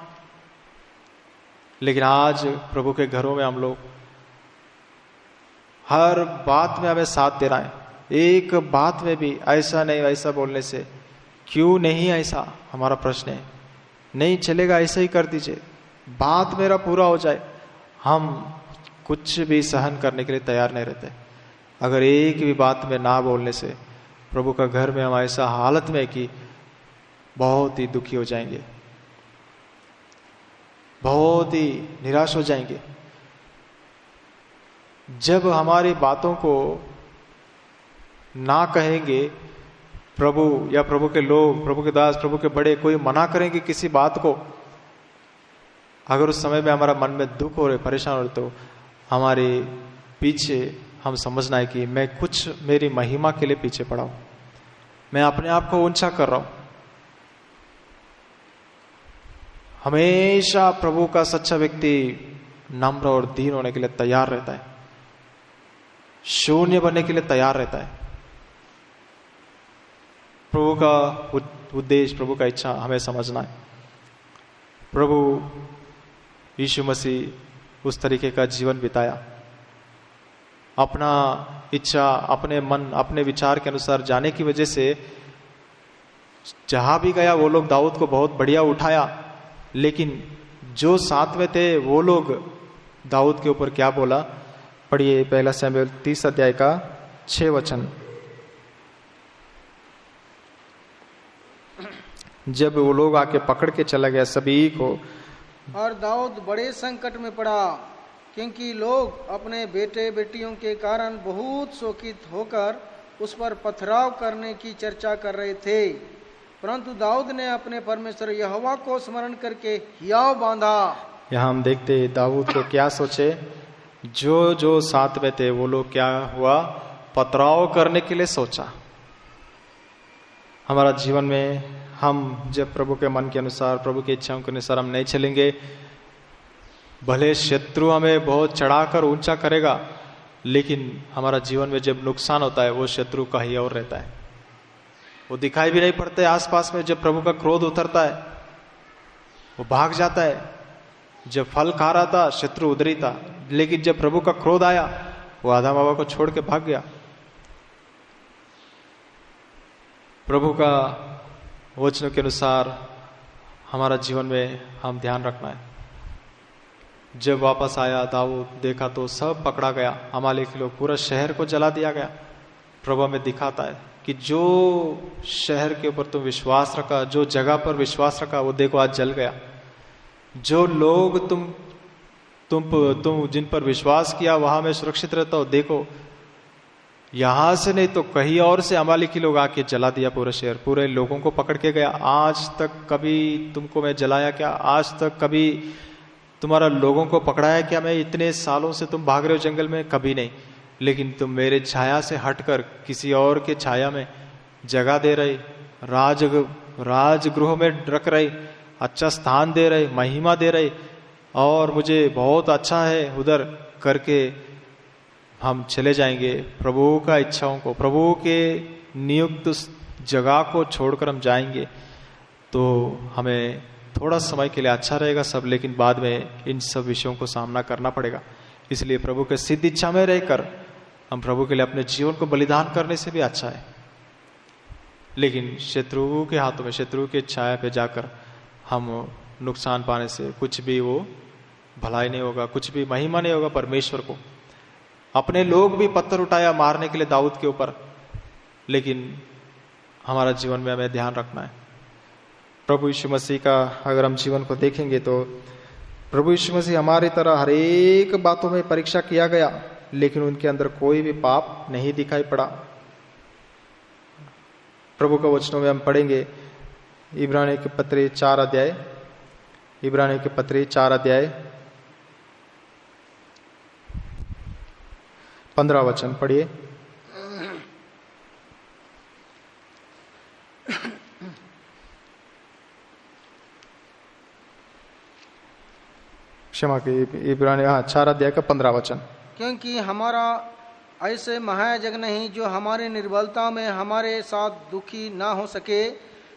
लेकिन आज प्रभु के घरों में हम लोग हर बात में हमें साथ दे रहा है, एक बात में भी ऐसा नहीं वैसा बोलने से, क्यों नहीं ऐसा हमारा प्रश्न है। नहीं चलेगा, ऐसा ही कर दीजिए, बात मेरा पूरा हो जाए। हम कुछ भी सहन करने के लिए तैयार नहीं रहते। अगर एक भी बात में ना बोलने से प्रभु का घर में हम ऐसा हालत में कि बहुत ही दुखी हो जाएंगे, बहुत ही निराश हो जाएंगे। जब हमारी बातों को ना कहेंगे प्रभु या प्रभु के लोग, प्रभु के दास, प्रभु के बड़े कोई मना करेंगे किसी बात को, अगर उस समय में हमारा मन में दुख हो रहे, परेशान हो रहे, तो हमारे पीछे हम समझना है कि मैं कुछ मेरी महिमा के लिए पीछे पड़ा हूं, मैं अपने आप को ऊंचा कर रहा हूं। हमेशा प्रभु का सच्चा व्यक्ति नम्र और दीन होने के लिए तैयार रहता है, शून्य बनने के लिए तैयार रहता है। प्रभु का उद्देश्य, प्रभु का इच्छा हमें समझना है। प्रभु यीशु मसीह उस तरीके का जीवन बिताया, अपना इच्छा, अपने मन, अपने विचार के अनुसार जाने की वजह से जहां भी गया वो लोग दाऊद को बहुत बढ़िया उठाया, लेकिन जो साथ में थे वो लोग दाऊद के ऊपर क्या बोला, पढ़िए 1 शमूएल 30 अध्याय का 6 वचन। जब वो लोग आके पकड़ के चला गया सभी को, और दाऊद बड़े संकट में पड़ा, क्योंकि लोग अपने बेटे बेटियों के कारण बहुत शोकित होकर उस पर पथराव करने की चर्चा कर रहे थे। परंतु दाऊद ने अपने परमेश्वर यहोवा को स्मरण करके हियाव बांधा। यहाँ हम देखते दाऊद को क्या सोचे, जो साथ में थे वो लोग क्या हुआ, पथराव करने के लिए सोचा। हमारा जीवन में हम जब प्रभु के मन के अनुसार, प्रभु की इच्छाओं के अनुसार हम नहीं चलेंगे, भले शत्रु हमें बहुत चढ़ाकर ऊंचा करेगा, लेकिन हमारा जीवन में जब नुकसान होता है वो शत्रु कहीं और रहता है, वो दिखाई भी नहीं पड़ते आसपास में। जब प्रभु का क्रोध उतरता है वो भाग जाता है। जब फल खा रहा था शत्रु उधर ही था, लेकिन जब प्रभु का क्रोध आया वो आदम बाबा को छोड़ के भाग गया। प्रभु का वचनों के अनुसार हमारा जीवन में हम ध्यान रखना है। जब वापस आया दाऊद, देखा तो सब पकड़ा गया, अमालेकी के लोग, पूरा शहर को जला दिया गया। प्रभु हमें दिखाता है कि जो शहर के ऊपर तुम विश्वास रखा, जो जगह पर विश्वास रखा, वो देखो आज जल गया। जो लोग तुम जिन पर विश्वास किया वहां में सुरक्षित रहता हो, देखो यहां से नहीं तो कहीं और से अमालेकी लोग आके जला दिया पूरा शहर, पूरे लोगों को पकड़ के गया। आज तक कभी तुमको मैं जलाया क्या? आज तक कभी तुम्हारा लोगों को पकड़ाया क्या? मैं इतने सालों से तुम भाग रहे हो जंगल में, कभी नहीं। लेकिन तुम मेरे छाया से हटकर किसी और के छाया में जगह दे रहे, राजगृह में रख रहे, अच्छा स्थान दे रहे, महिमा दे रहे, और मुझे बहुत अच्छा है उधर करके हम चले जाएंगे। प्रभु का इच्छाओं को, प्रभु के नियुक्त जगह को छोड़कर हम जाएंगे तो हमें थोड़ा समय के लिए अच्छा रहेगा सब, लेकिन बाद में इन सब विषयों को सामना करना पड़ेगा। इसलिए प्रभु के सिद्ध इच्छा में रहकर हम प्रभु के लिए अपने जीवन को बलिदान करने से भी अच्छा है। लेकिन शत्रु के हाथों में, शत्रु के छाया पे जाकर हम नुकसान पाने से कुछ भी वो भलाई नहीं होगा, कुछ भी महिमा नहीं होगा परमेश्वर को। अपने लोग भी पत्थर उठाया मारने के लिए दाऊद के ऊपर, लेकिन हमारा जीवन में हमें ध्यान रखना है। प्रभु यीशु मसीह का अगर हम जीवन को देखेंगे तो प्रभु यीशु मसीह हमारी तरह हर एक बातों में परीक्षा किया गया, लेकिन उनके अंदर कोई भी पाप नहीं दिखाई पड़ा। प्रभु का वचनों में हम पढ़ेंगे इब्रानियों के पत्री 4 अध्याय, इब्रानियों के पत्री 4 अध्याय 15 वचन पढ़िए। क्षमा की इब्रानियों 4 अध्याय का 15 वचन। क्योंकि हमारा ऐसे महायाजक नहीं जो हमारी निर्बलता में हमारे साथ दुखी ना हो सके,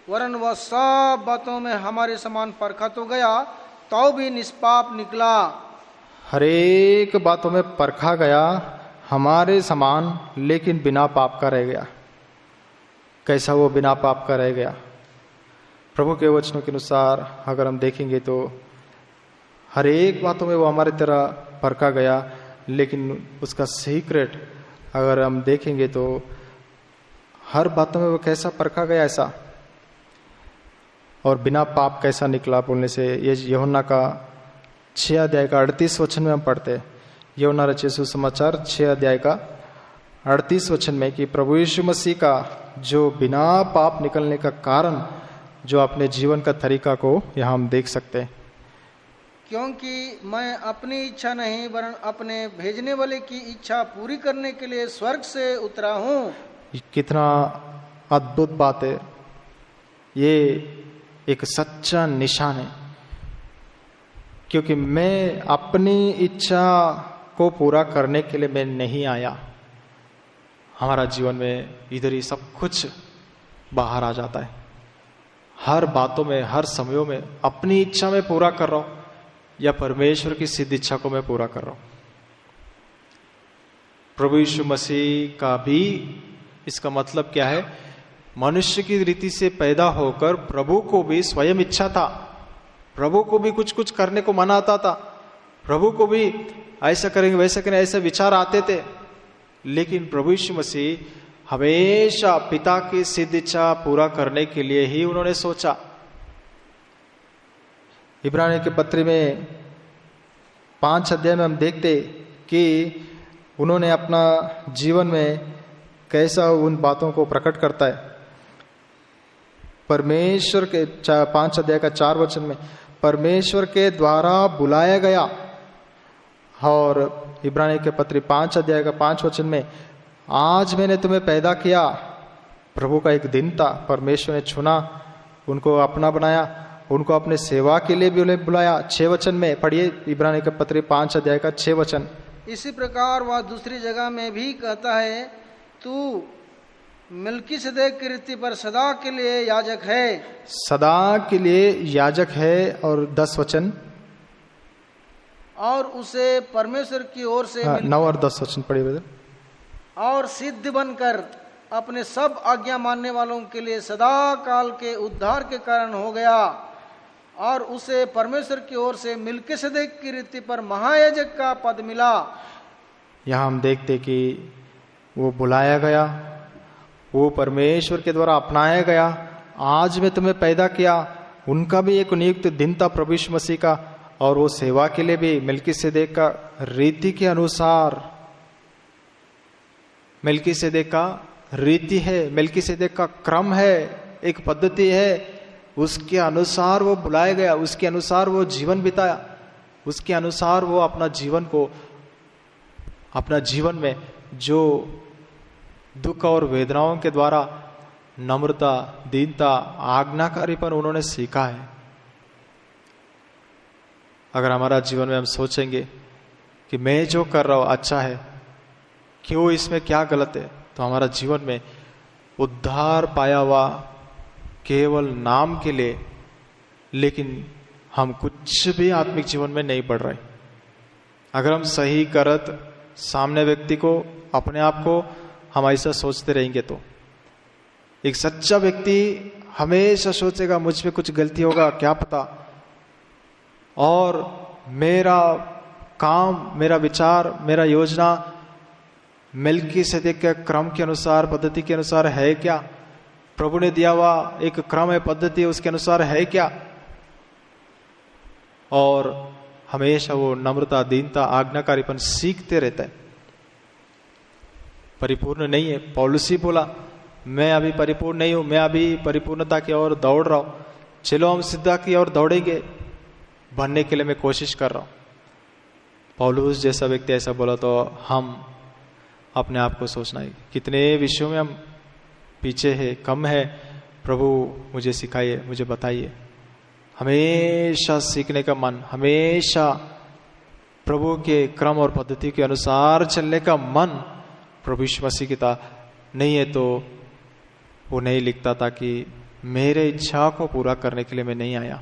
वरन वह सब बातों में हमारे समान परखा तो गया, तो भी निष्पाप निकला। हरेक बातों में परखा गया हमारे समान, लेकिन बिना पाप का रह गया। कैसा वो बिना पाप का रह गया? प्रभु के वचनों के अनुसार अगर हम देखेंगे तो हर एक बातों में वो हमारी तरह परखा गया, लेकिन उसका सीक्रेट अगर हम देखेंगे तो हर बातों में वो कैसा परखा गया ऐसा, और बिना पाप कैसा निकला बोलने से ये यूहन्ना का 6 अध्याय का 38 वचन में हम पढ़ते हैं। यूहन्ना रचित सुसमाचार 6 अध्याय का 38 वचन में कि प्रभु यीशु मसीह का जो बिना पाप निकलने का कारण, जो अपने जीवन का तरीका को यहाँ हम देख सकते हैं। क्योंकि मैं अपनी इच्छा नहीं वरन अपने भेजने वाले की इच्छा पूरी करने के लिए स्वर्ग से उतरा हूँ। कितना अद्भुत बात है! ये एक सच्चा निशान है, क्योंकि मैं अपनी इच्छा को पूरा करने के लिए मैं नहीं आया। हमारा जीवन में इधर ही सब कुछ बाहर आ जाता है। हर बातों में, हर समयों में अपनी इच्छा में पूरा कर रहा हूं या परमेश्वर की सिद्ध इच्छा को मैं पूरा कर रहा हूं। प्रभु यीशु मसीह का भी इसका मतलब क्या है? मनुष्य की रीति से पैदा होकर प्रभु को भी स्वयं इच्छा था, प्रभु को भी कुछ कुछ करने को मन आता था, प्रभु को भी ऐसा करेंगे वैसा करेंगे ऐसे विचार आते थे। लेकिन प्रभु यीशु मसीह हमेशा पिता की सिद्ध इच्छा पूरा करने के लिए ही उन्होंने सोचा। इब्रानियों के पत्र में 5 अध्याय में हम देखते कि उन्होंने अपना जीवन में कैसा उन बातों को प्रकट करता है। परमेश्वर के 5 अध्याय का 4 वचन में परमेश्वर के द्वारा बुलाया गया, और इब्रानियों के पत्री 5 अध्याय का 5 वचन में आज मैंने तुम्हें पैदा किया। प्रभु का एक दिन था, परमेश्वर ने चुना उनको अपना बनाया, उनको अपने सेवा के लिए भी बुलाया। 6 वचन में पढ़िए इब्रानी के पत्र 5 अध्याय का 6 वचन। इसी प्रकार वह दूसरी जगह में भी कहता है, तू मिल्कीसेदेक की रीति पर सदा के लिए याजक है। सदा के लिए याजक है। और 10 वचन और उसे परमेश्वर की ओर से 9 और 10 वचन पढ़िए ब्रदर। और सिद्ध बनकर अपने सब आज्ञा मानने वालों के लिए सदा काल के उद्धार के कारण हो गया। और उसे परमेश्वर की ओर से मिल्कीसेदेक की रीति पर महायाजक का पद मिला। यहाँ हम देखते कि वो बुलाया गया, वो परमेश्वर के द्वारा अपनाया गया। आज मैं तुम्हें पैदा किया, उनका भी एक नियुक्त दिन था प्रभु यीशु मसीह का, और वो सेवा के लिए भी मिल्कीसेदेक का रीति के अनुसार, मिल्कीसेदेक का रीति है, मिल्कीसेदेक का क्रम है, एक पद्धति है, उसके अनुसार वो बुलाया गया, उसके अनुसार वो जीवन बिताया, उसके अनुसार वो अपना जीवन में जो दुख और वेदनाओं के द्वारा नम्रता, दीनता, आज्ञाकारीपन उन्होंने सीखा है। अगर हमारा जीवन में हम सोचेंगे कि मैं जो कर रहा हूं अच्छा है, क्यों इसमें क्या गलत है, तो हमारा जीवन में उद्धार पाया हुआ केवल नाम के लिए, लेकिन हम कुछ भी आत्मिक जीवन में नहीं बढ़ रहे। अगर हम सही करत सामने व्यक्ति को, अपने आप को हम ऐसा सोचते रहेंगे, तो एक सच्चा व्यक्ति हमेशा सोचेगा मुझ में कुछ गलती होगा, क्या पता, और मेरा काम, मेरा विचार, मेरा योजना मिल्कीसेदेक के क्रम के अनुसार, पद्धति के अनुसार है क्या, प्रभु ने दिया हुआ एक क्रम है, पद्धति है, उसके अनुसार है क्या। और हमेशा वो नम्रता, दीनता, आज्ञाकारीपन सीखते रहता है, परिपूर्ण नहीं है। पौलुस ही बोला, मैं अभी परिपूर्ण नहीं हूं, मैं अभी परिपूर्णता की ओर दौड़ रहा हूं। चलो हम सिद्धा की ओर दौड़ेंगे, बनने के लिए मैं कोशिश कर रहा हूं। पौलुस जैसा व्यक्ति ऐसा बोला तो हम अपने आप को सोचना है, कितने विषयों में हम पीछे है, कम है, प्रभु मुझे सिखाइए, मुझे बताइए। हमेशा सीखने का मन, हमेशा प्रभु के क्रम और पद्धति के अनुसार चलने का मन प्रभु यीशु मसीह की था। नहीं है तो वो नहीं लिखता था कि मेरे इच्छा को पूरा करने के लिए मैं नहीं आया।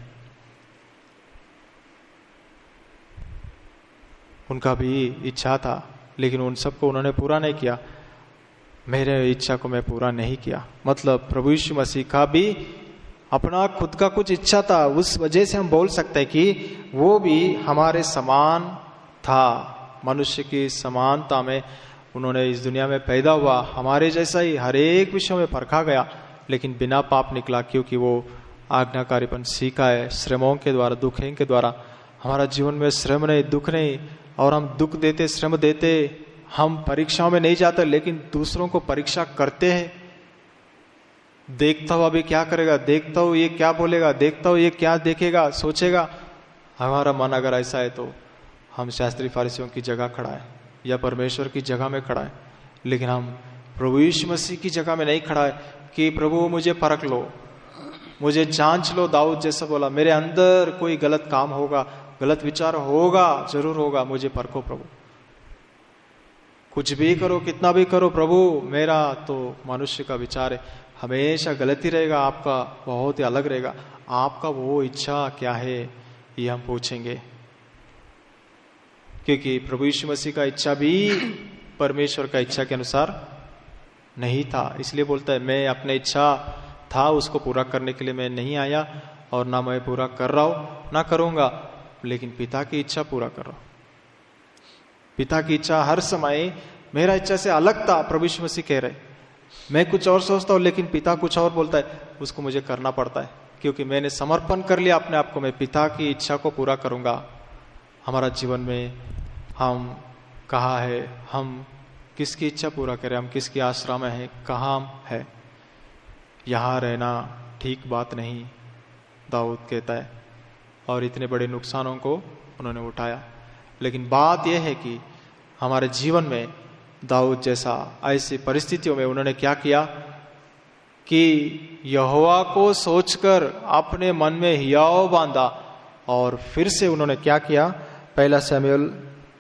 उनका भी इच्छा था, लेकिन उन सबको उन्होंने पूरा नहीं किया। मेरे इच्छा को मैं पूरा नहीं किया, मतलब प्रभु यीशु मसीह का भी अपना खुद का कुछ इच्छा था। उस वजह से हम बोल सकते हैं कि वो भी हमारे समान था, मनुष्य की समानता में उन्होंने इस दुनिया में पैदा हुआ, हमारे जैसा ही हर एक विषय में परखा गया, लेकिन बिना पाप निकला, क्योंकि वो आज्ञाकारीपन सीखा है श्रमों के द्वारा, दुखों के द्वारा। हमारा जीवन में श्रम नहीं, दुख नहीं, और हम दुख देते, श्रम देते, हम परीक्षाओं में नहीं जाते, लेकिन दूसरों को परीक्षा करते हैं। देखता हूं अभी क्या करेगा, देखता हूं ये क्या बोलेगा, देखता हूं ये क्या देखेगा, सोचेगा। हमारा मन अगर ऐसा है तो हम शास्त्री फरीसियों की जगह खड़ा है या परमेश्वर की जगह में खड़ा है, लेकिन हम प्रभु यीशु मसीह की जगह में नहीं खड़ा है कि प्रभु मुझे परख लो, मुझे जांच लो। दाऊद जैसा बोला, मेरे अंदर कोई गलत काम होगा, गलत विचार होगा, जरूर होगा, मुझे परखो प्रभु। कुछ भी करो, कितना भी करो प्रभु, मेरा तो मनुष्य का विचार है, हमेशा गलत ही रहेगा, आपका बहुत ही अलग रहेगा। आपका वो इच्छा क्या है, ये हम पूछेंगे, क्योंकि प्रभु यीशु मसीह का इच्छा भी परमेश्वर का इच्छा के अनुसार नहीं था। इसलिए बोलता है, मैं अपने इच्छा था उसको पूरा करने के लिए मैं नहीं आया, और ना मैं पूरा कर रहा हूं, ना करूंगा, लेकिन पिता की इच्छा पूरा कर रहा हूं। पिता की इच्छा हर समय मेरा इच्छा से अलग था। प्रभु यीशु मसीह कह रहे, मैं कुछ और सोचता हूं, लेकिन पिता कुछ और बोलता है, उसको मुझे करना पड़ता है, क्योंकि मैंने समर्पण कर लिया अपने आप को, मैं पिता की इच्छा को पूरा करूंगा। हमारा जीवन में हम कहाँ है, हम किसकी इच्छा पूरा करें, हम किसकी आश्रम में है, कहाँ हम है। यहाँ रहना ठीक बात नहीं, दाऊद कहता है, और इतने बड़े नुकसानों को उन्होंने उठाया। लेकिन बात यह है कि हमारे जीवन में दाऊद जैसा ऐसी परिस्थितियों में उन्होंने क्या किया, कि यहोवा को सोचकर अपने मन में हियाव बांधा। और फिर से उन्होंने क्या किया, पहला शमूएल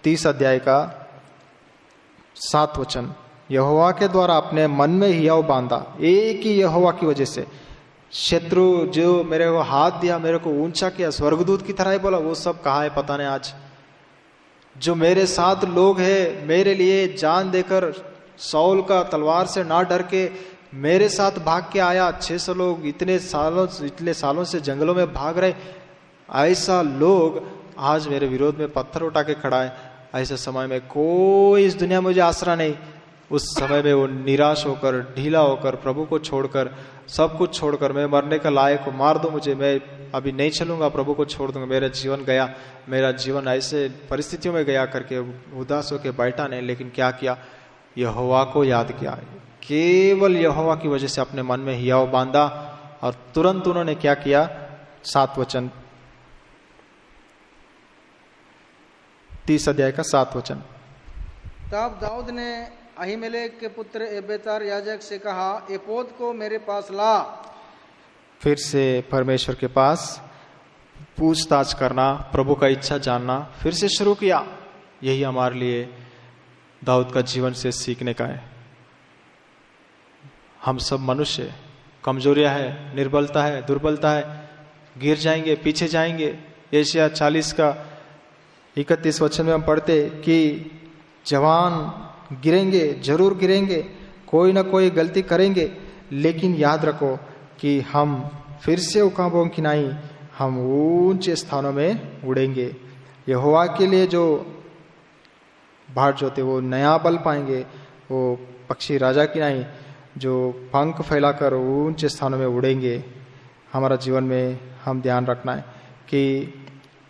30 अध्याय का 7 वचन, यहोवा के द्वारा अपने मन में हियाव बांधा। एक ही यहोवा की वजह से शत्रु जो मेरे को हाथ दिया, मेरे को ऊंचा किया, स्वर्गदूत की तरह ही बोला, वो सब कहाँ है पता नहीं आज। जो मेरे साथ लोग हैं, मेरे लिए जान देकर साउल का तलवार से ना डर के मेरे साथ भाग के आया, 600 लोग इतने सालों से जंगलों में भाग रहे, ऐसा लोग आज मेरे विरोध में पत्थर उठा के खड़ा है। ऐसे समय में कोई इस दुनिया में मुझे आसरा नहीं। उस समय में वो निराश होकर, ढीला होकर, प्रभु को छोड़कर, सब कुछ छोड़कर, मैं मरने का लायक हूँ, मार दो मुझे, मैं अभी नहीं चलूंगा, प्रभु को छोड़ दूंगा, मेरा जीवन गया, मेरा जीवन ऐसे परिस्थितियों में गया करके उदास होकर बैठा नहीं। लेकिन क्या किया, यहोवा को याद किया, केवल यहोवा की वजह से अपने मन में हियाव बांधा। और तुरंत उन्होंने क्या किया, 7 वचन, 30 अध्याय का 7 वचन, तब दाऊद ने अहीमेलेक के पुत्र एब्यातार याजक से कहा, एपोद को मेरे पास ला। फिर से परमेश्वर के पास पूछताछ करना, प्रभु का इच्छा जानना फिर से शुरू किया। यही हमारे लिए दाऊद का जीवन से सीखने का है। हम सब मनुष्य, कमजोरियां है, निर्बलता है, दुर्बलता है, गिर जाएंगे, पीछे जाएंगे। यशायाह 40 का 31 वचन में हम पढ़ते कि जवान गिरेंगे, जरूर गिरेंगे, कोई ना कोई गलती करेंगे, लेकिन याद रखो कि हम फिर से उकाबों की नहीं, हम ऊंचे स्थानों में उड़ेंगे। यहोवा के लिए जो भाट जोते वो नया बल पाएंगे, वो पक्षी राजा की नहीं जो पंख फैलाकर ऊंचे स्थानों में उड़ेंगे। हमारा जीवन में हम ध्यान रखना है कि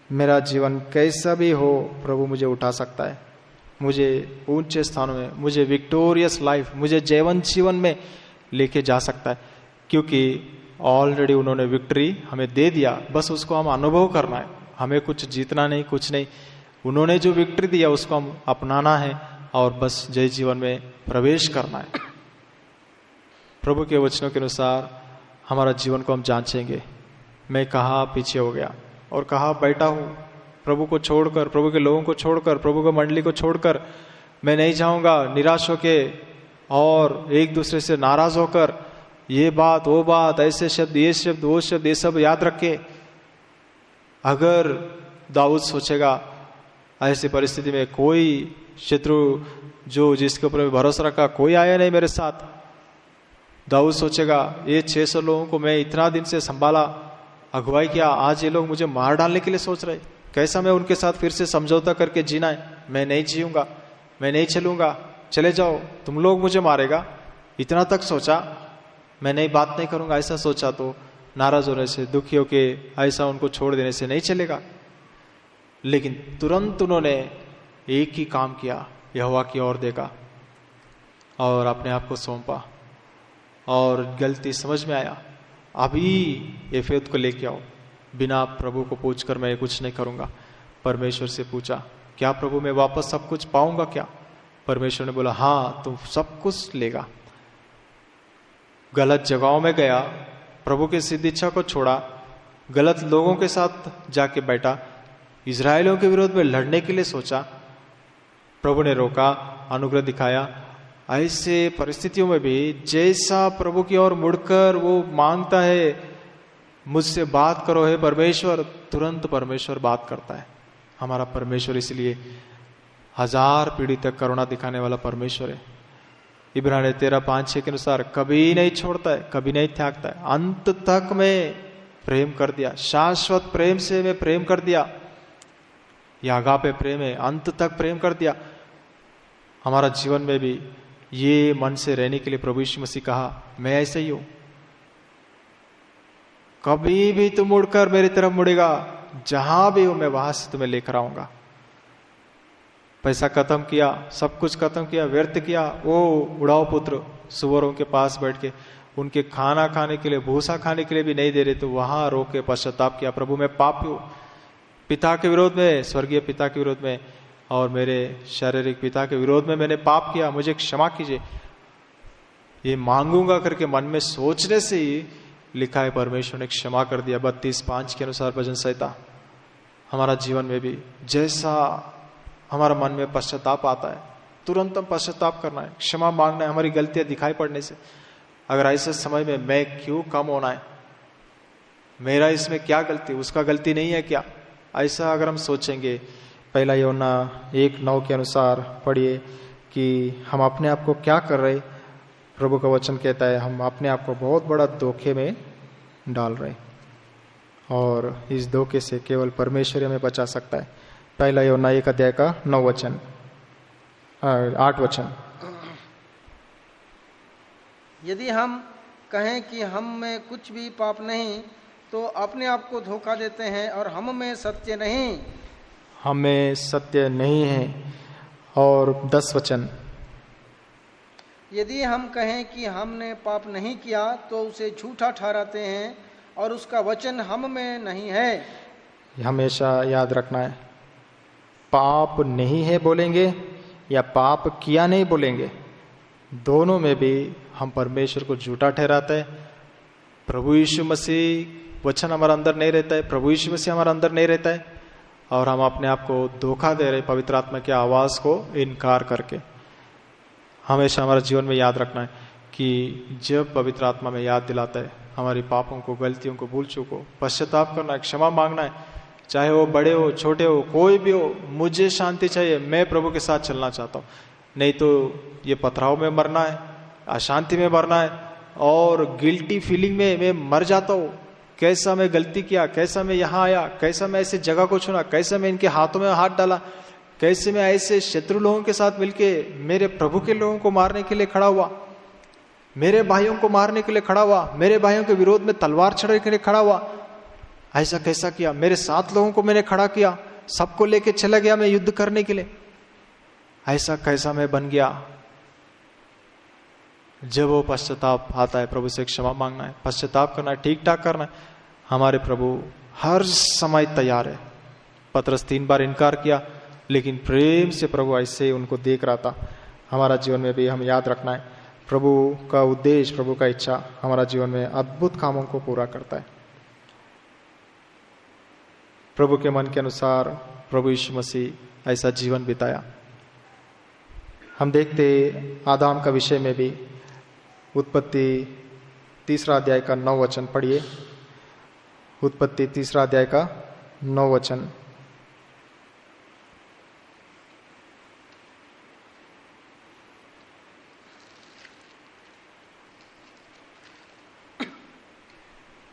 मेरा जीवन कैसा भी हो, प्रभु मुझे उठा सकता है, मुझे ऊंचे स्थानों में, मुझे विक्टोरियस लाइफ, मुझे जीवन में लेके जा सकता है, क्योंकि ऑलरेडी उन्होंने विक्ट्री हमें दे दिया। बस उसको हम अनुभव करना है, हमें कुछ जीतना नहीं, कुछ नहीं। उन्होंने जो विक्ट्री दिया उसको हम अपनाना है और बस जय जीवन में प्रवेश करना है। प्रभु के वचनों के अनुसार हमारा जीवन को हम जांचेंगे, मैं कहाँ पीछे हो गया और कहाँ बैठा हूँ। प्रभु को छोड़कर, प्रभु के लोगों को छोड़कर, प्रभु की मंडली को छोड़कर मैं नहीं जाऊंगा निराश होके और एक दूसरे से नाराज होकर, ये बात वो बात, ऐसे शब्द, ये शब्द, वो शब्द, ये सब याद रखे। अगर दाऊद सोचेगा ऐसी परिस्थिति में कोई शत्रु जो जिसके ऊपर भरोसा रखा, कोई आया नहीं मेरे साथ, दाऊद सोचेगा ये 600 लोगों को मैं इतना दिन से संभाला, अगुवाई किया, आज ये लोग मुझे मार डालने के लिए सोच रहे, कैसा मैं उनके साथ फिर से समझौता करके जीना है, मैं नहीं जीऊंगा, मैं नहीं चलूंगा, चले जाओ, तुम लोग मुझे मारेगा, इतना तक सोचा, मैं नहीं बात नहीं करूंगा, ऐसा सोचा तो नाराज होने से, दुखी होके ऐसा उनको छोड़ देने से नहीं चलेगा। लेकिन तुरंत उन्होंने एक ही काम किया, यहोवा की ओर देखा और अपने आप को सौंपा और गलती समझ में आया, अभी एफेद को लेके आओ, बिना प्रभु को पूछकर मैं कुछ नहीं करूंगा। परमेश्वर से पूछा, क्या प्रभु मैं वापस सब कुछ पाऊंगा क्या? परमेश्वर ने बोला, हाँ तुम सब कुछ लेगा। गलत जगहों में गया, प्रभु की सिद्ध इच्छा को छोड़ा, गलत लोगों के साथ जाके बैठा, इजरायलियों के विरोध में लड़ने के लिए सोचा, प्रभु ने रोका, अनुग्रह दिखाया। ऐसे परिस्थितियों में भी जैसा प्रभु की ओर मुड़कर वो मांगता है, मुझसे बात करो हे परमेश्वर, तुरंत परमेश्वर बात करता है। हमारा परमेश्वर इसलिए 1000 पीढ़ी तक करुणा दिखाने वाला परमेश्वर है। इब्रानी 13:5-6 के अनुसार कभी नहीं छोड़ता है, कभी नहीं त्यागता है, अंत तक मैं प्रेम कर दिया, शाश्वत प्रेम से मैं प्रेम कर दिया। यह आगापे प्रेम है, अंत तक प्रेम कर दिया। हमारा जीवन में भी ये मन से रहने के लिए प्रभु यीशु मसीह कहा, मैं ऐसे ही हूं, कभी भी तुम मुड़कर मेरी तरफ मुड़ेगा, जहां भी हो मैं वहां से तुम्हें लेकर आऊंगा। पैसा खत्म किया, सब कुछ खत्म किया, व्यर्थ किया, वो उड़ाओ पुत्र सुअरों के पास बैठ के उनके खाना खाने के लिए, भूसा खाने के लिए भी नहीं दे रहे, तो वहां रोक के पश्चाताप किया, प्रभु मैं पापी हूं, पिता के विरोध में, स्वर्गीय पिता के विरोध में और मेरे शारीरिक पिता के विरोध में मैंने पाप किया, मुझे क्षमा कीजिए। ये मांगूंगा करके मन में सोचने से ही लिखा है परमेश्वर ने क्षमा कर दिया। 32:5 के अनुसार भजन संहिता। हमारा जीवन में भी जैसा हमारा मन में पश्चाताप आता है, तुरंत हम पश्चाताप करना है, क्षमा मांगना है हमारी गलतियां दिखाई पड़ने से। अगर ऐसे समय में मैं क्यों कम होना है, मेरा इसमें क्या गलती, उसका गलती नहीं है क्या, ऐसा अगर हम सोचेंगे, पहला यूहन्ना 1:9 के अनुसार पढ़िए कि हम अपने आप को क्या कर रहे। प्रभु का वचन कहता है हम अपने आप को बहुत बड़ा धोखे में डाल रहे, और इस धोखे से केवल परमेश्वर हमें बचा सकता है। पहला यूहन्ना 1 का 9 वचन 8 वचन। यदि हम कहें कि हम में कुछ भी पाप नहीं तो अपने आप को धोखा देते हैं और हम में सत्य नहीं। हमें सत्य नहीं है। और 10 वचन। यदि हम कहें कि हमने पाप नहीं किया तो उसे झूठा ठहराते हैं और उसका वचन हम में नहीं है। हमेशा याद रखना है, पाप नहीं है बोलेंगे या पाप किया नहीं बोलेंगे, दोनों में भी हम परमेश्वर को झूठा ठहराते हैं। प्रभु यीशु मसीह वचन हमारा अंदर नहीं रहता है, प्रभु यीशु मसीह हमारा अंदर नहीं रहता है, और हम अपने आप को धोखा दे रहे पवित्र आत्मा की आवाज को इनकार करके। हमेशा हमारे जीवन में याद रखना है कि जब पवित्र आत्मा में याद दिलाता है हमारी पापों को, गलतियों को, भूल चूक को, पश्चाताप करना है, क्षमा मांगना है, चाहे वो बड़े हो छोटे हो कोई भी हो, मुझे शांति चाहिए, मैं प्रभु के साथ चलना चाहता हूँ, नहीं तो ये पथराव में मरना है, अशांति में मरना है, और गिल्टी फीलिंग में मैं मर जाता हूँ। कैसा मैं गलती किया, कैसा मैं यहाँ आया, कैसा मैं ऐसे जगह को चुना, कैसा मैं इनके हाथों में हाथ डाला, कैसे मैं ऐसे शत्रु लोगों के साथ मिलके मेरे प्रभु के लोगों को मारने के लिए खड़ा हुआ, मेरे भाइयों को मारने के लिए खड़ा हुआ, मेरे भाइयों के विरोध में तलवार चढ़ने के लिए खड़ा हुआ, ऐसा कैसा किया, मेरे 7 लोगों को मैंने खड़ा किया, सबको लेके चला गया मैं युद्ध करने के लिए, ऐसा कैसा मैं बन गया। जब वो पश्चाताप आता है, प्रभु से क्षमा मांगना है, पश्चाताप करना है, ठीक ठाक करना है, हमारे प्रभु हर समय तैयार है। पतरस 3 बार इनकार किया, लेकिन प्रेम से प्रभु ऐसे उनको देख रहा था। हमारा जीवन में भी हम याद रखना है, प्रभु का उद्देश्य, प्रभु का इच्छा हमारा जीवन में अद्भुत कामों को पूरा करता है। प्रभु के मन के अनुसार प्रभु यीशु मसीह ऐसा जीवन बिताया। हम देखते आदाम का विषय में भी उत्पत्ति 3 अध्याय का 9 वचन पढ़िए। उत्पत्ति 3 अध्याय का 9 वचन।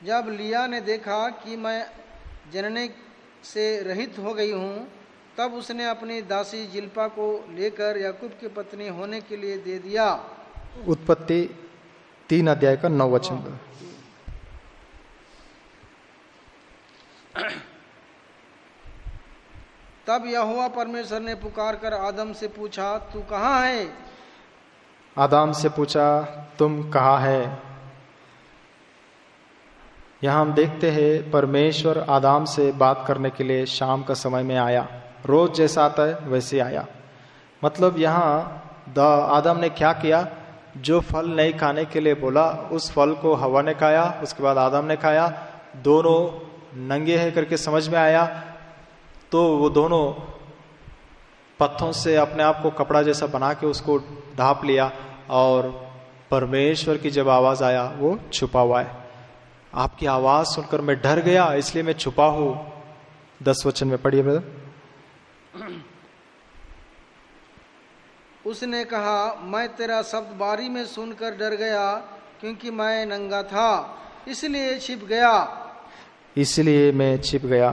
जब लिया ने देखा कि मैं जनने से रहित हो गई हूँ, तब उसने अपनी दासी जिल्पा को लेकर याकूब की पत्नी होने के लिए दे दिया। उत्पत्ति 3 अध्याय का 9 वचन। तब यहोवा परमेश्वर ने पुकार कर आदम से पूछा, तू कहाँ है? आदम से पूछा, तुम कहाँ है? यहाँ हम देखते हैं परमेश्वर आदम से बात करने के लिए शाम का समय में आया। रोज जैसा आता है वैसे आया। मतलब यहाँ आदम ने क्या किया, जो फल नहीं खाने के लिए बोला उस फल को हवा ने खाया, उसके बाद आदम ने खाया, दोनों नंगे हैं करके समझ में आया, तो वो दोनों पत्थरों से अपने आप को कपड़ा जैसा बना के उसको ढांप लिया, और परमेश्वर की जब आवाज आया वो छुपा हुआ है। आपकी आवाज सुनकर मैं डर गया, इसलिए मैं छुपा हूं। 10 वचन में पढ़िए ब्रदर। उसने कहा, मैं तेरा शब्द बारी में सुनकर डर गया, क्योंकि मैं नंगा था, इसलिए छिप गया। इसलिए मैं छिप गया।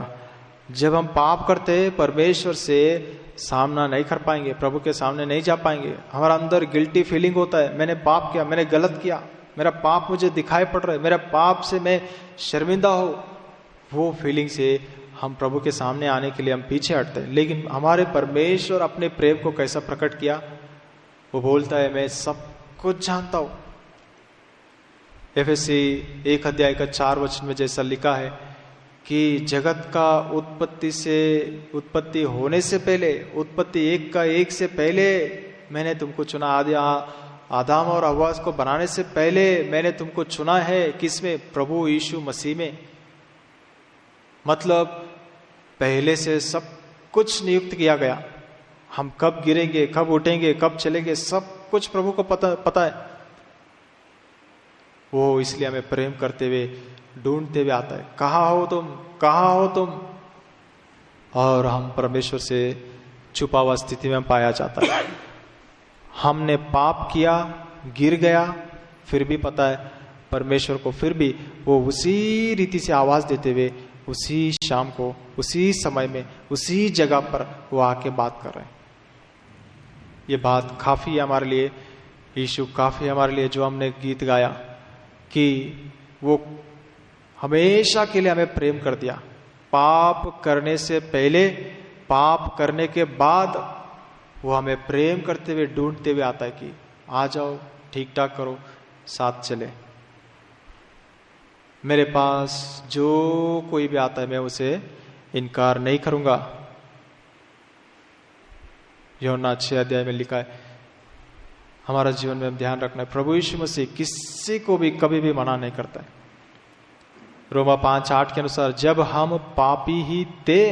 जब हम पाप करते परमेश्वर से सामना नहीं कर पाएंगे, प्रभु के सामने नहीं जा पाएंगे, हमारा अंदर गिल्टी फीलिंग होता है, मैंने पाप किया, मैंने गलत किया, मेरा पाप मुझे दिखाई पड़ रहा है, मेरा पाप से मैं शर्मिंदा हो, वो फीलिंग से हम प्रभु के सामने आने के लिए हम पीछे हटते हैं। लेकिन हमारे परमेश्वर अपने प्रेम को कैसा प्रकट किया, वो बोलता है मैं सब कुछ जानता हूं। एफएससी 1 अध्याय का 4 वचन में जैसा लिखा है कि जगत का उत्पत्ति होने से पहले, उत्पत्ति 1 से पहले मैंने तुमको चुना, आदम और हव्वा को बनाने से पहले मैंने तुमको चुना है, किसमें? प्रभु यीशु मसीह में। मतलब पहले से सब कुछ नियुक्त किया गया। हम कब गिरेंगे, कब उठेंगे, कब चलेंगे, सब कुछ प्रभु को पता है। वो इसलिए हमें प्रेम करते हुए, ढूंढते हुए आता है, कहाँ हो तुम, कहाँ हो तुम। और हम परमेश्वर से छुपा हुआ स्थिति में पाया जाता है। हमने पाप किया, गिर गया, फिर भी पता है परमेश्वर को, फिर भी वो उसी रीति से आवाज देते हुए उसी शाम को, उसी समय में, उसी जगह पर वो आके बात कर रहे हैं। ये बात काफी है हमारे लिए, यीशु काफी हमारे लिए, जो हमने गीत गाया कि वो हमेशा के लिए हमें प्रेम कर दिया। पाप करने से पहले, पाप करने के बाद वो हमें प्रेम करते हुए, ढूंढते हुए आता है कि आ जाओ, ठीक ठाक करो, साथ चले। मेरे पास जो कोई भी आता है मैं उसे इनकार नहीं करूंगा। यूहन्ना 6 अध्याय में लिखा है। हमारा जीवन में हम ध्यान रखना है, प्रभु यीशु मसीह किसी को भी कभी भी मना नहीं करता है। रोमा 5:8 के अनुसार जब हम पापी ही थे,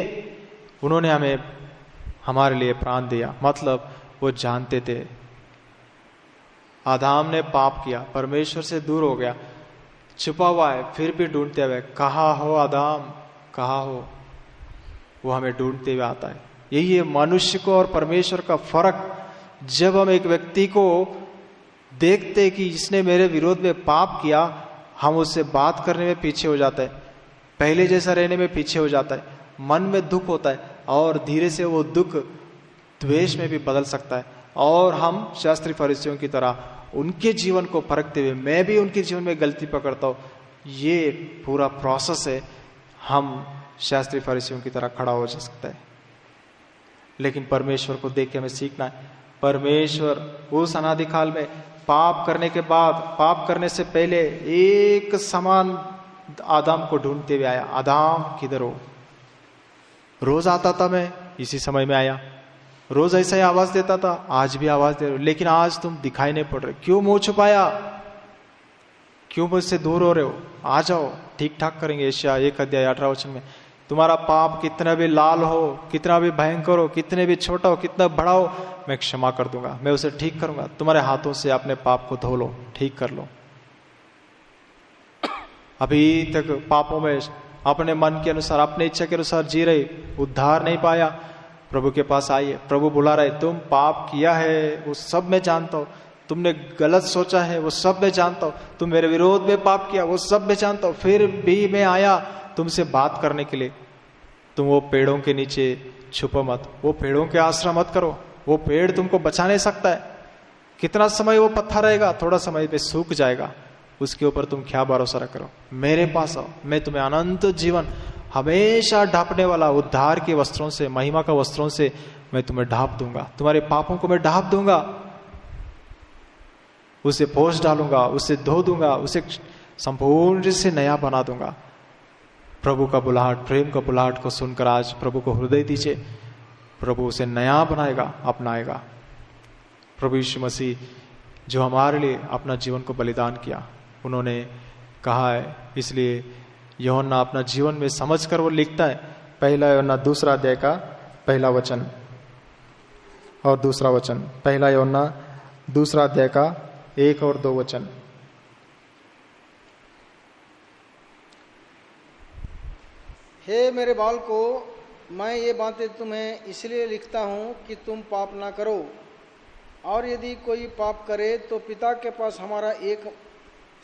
उन्होंने हमें, हमारे लिए प्राण दिया। मतलब वो जानते थे आदम ने पाप किया, परमेश्वर से दूर हो गया, छुपा हुआ है, फिर भी ढूंढते हुए, कहाँ हो आदम, कहाँ हो। वो हमें ढूंढते हुए आता है। यही है मनुष्य को और परमेश्वर का फर्क। जब हम एक व्यक्ति को देखते कि इसने मेरे विरोध में पाप किया, हम उससे बात करने में पीछे हो जाता है, पहले जैसा रहने में पीछे हो जाता है, मन में दुख होता है और धीरे से वो दुख द्वेष में भी बदल सकता है। और हम शास्त्री फरीसियों की तरह उनके जीवन को परखते हुए, मैं भी उनके जीवन में गलती पकड़ता हूँ, ये पूरा प्रोसेस है, हम शास्त्री फरीसियों की तरह खड़ा हो जा सकता है। लेकिन परमेश्वर को देख के हमें सीखना है। परमेश्वर उस अनादिकाल में पाप करने के बाद, पाप करने से पहले एक समान आदम को ढूंढते हुए आया। आदम किधर हो? रोज आता था, मैं इसी समय में आया, रोज ऐसा ही आवाज देता था, आज भी आवाज दे रहे हो, लेकिन आज तुम दिखाई नहीं पड़ रहे। क्यों मुंह छुपाया? क्यों मुझसे दूर हो रहे हो? आ जाओ, ठीक ठाक करेंगे। यशायाह 1 अध्याय 18 वचन में, तुम्हारा पाप कितना भी लाल हो, कितना भी भयंकर हो, कितने भी छोटा हो, कितना बड़ा हो, मैं क्षमा कर दूंगा, मैं उसे ठीक करूंगा। तुम्हारे हाथों से अपने पाप को धो लो, ठीक कर लो। अभी तक पापों में अपने मन के अनुसार, अपने इच्छा के अनुसार जी रहे, उद्धार नहीं पाया, प्रभु के पास आइए। प्रभु बुला रहे, तुम पाप किया है वो सब मैं जानता हूं, तुमने गलत सोचा है वो सब मैं जानता हूं, तुम मेरे विरोध में पाप किया वो सब मैं जानता हूं, फिर भी मैं आया तुमसे बात करने के लिए। तुम वो पेड़ों के नीचे छुपो मत, वो पेड़ों के आश्रय मत करो, वो पेड़ तुमको बचा नहीं सकता है। कितना समय वो पत्थर रहेगा, थोड़ा समय पे सूख जाएगा, उसके ऊपर तुम क्या भरोसा रखो। मेरे पास आओ, मैं तुम्हें अनंत जीवन हमेशा ढांपने वाला उद्धार के वस्त्रों से, महिमा का वस्त्रों से मैं तुम्हें ढांप दूंगा, तुम्हारे पापों को मैं ढांप दूंगा, उसे पोंछ डालूंगा, उसे धो दूंगा, उसे संपूर्ण से नया बना दूंगा। प्रभु का बुलाहट, प्रेम का बुलाहट को सुनकर आज प्रभु को हृदय दीजिए, प्रभु उसे नया बनाएगा, अपनाएगा। प्रभु यीशु मसीह जो हमारे लिए अपना जीवन को बलिदान किया, उन्होंने कहा है, इसलिए यूहन्ना अपना जीवन में समझकर वो लिखता है। पहला यूहन्ना 2 अध्याय का पहला वचन और दूसरा वचन, पहला यूहन्ना 2 अध्याय का 1 और 2 वचन। हे मेरे बालको, मैं ये बातें तुम्हें इसलिए लिखता हूँ कि तुम पाप ना करो, और यदि कोई पाप करे तो पिता के पास हमारा एक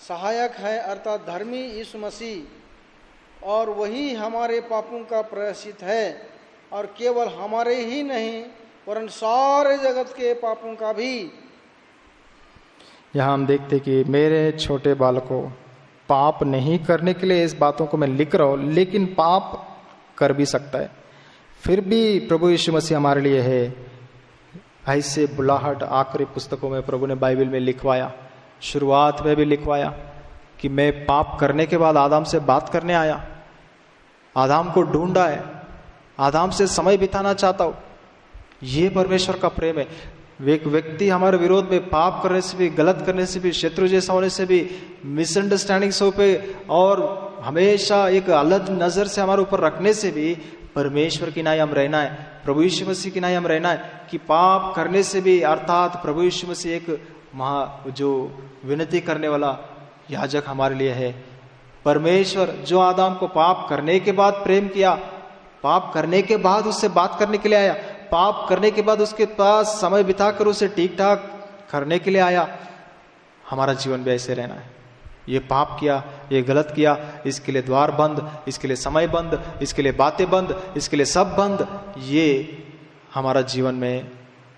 सहायक है, अर्थात धर्मी यीशु मसीह, और वही हमारे पापों का प्रायश्चित है, और केवल हमारे ही नहीं वरन सारे जगत के पापों का भी। यहाँ हम देखते कि मेरे छोटे बालकों, पाप नहीं करने के लिए इस बातों को मैं लिख रहा हूं, लेकिन पाप कर भी सकता है, फिर भी प्रभु यीशु मसीह हमारे लिए है। ऐसे बुलाहट आखिरी पुस्तकों में प्रभु ने बाइबल में लिखवाया, शुरुआत में भी लिखवाया कि मैं पाप करने के बाद आदम से बात करने आया, आदम को ढूंढा है, आदम से समय बिताना चाहता हूं। ये परमेश्वर का प्रेम है। एक व्यक्ति हमारे विरोध में पाप करने से भी, गलत करने से भी, शत्रु जैसा होने से भी, मिसअंडरस्टैंडिंग्स हो पे और हमेशा एक अलग नजर से हमारे ऊपर रखने से भी परमेश्वर की नाई हम रहना है, प्रभु यीशु मसीह की नाई हम रहना है कि पाप करने से भी, अर्थात प्रभु यीशु मसीह एक जो विनती करने वाला याजक हमारे लिए है। परमेश्वर जो आदम को पाप करने के बाद प्रेम किया, पाप करने के बाद उससे बात करने के लिए आया, पाप करने के बाद उसके पास समय बिताकर उसे ठीक ठाक करने के लिए आया, हमारा जीवन भी ऐसे रहना है। ये पाप किया, ये गलत किया, इसके लिए द्वार बंद, इसके लिए समय बंद, इसके लिए बातें बंद, इसके लिए सब बंद, ये हमारा जीवन में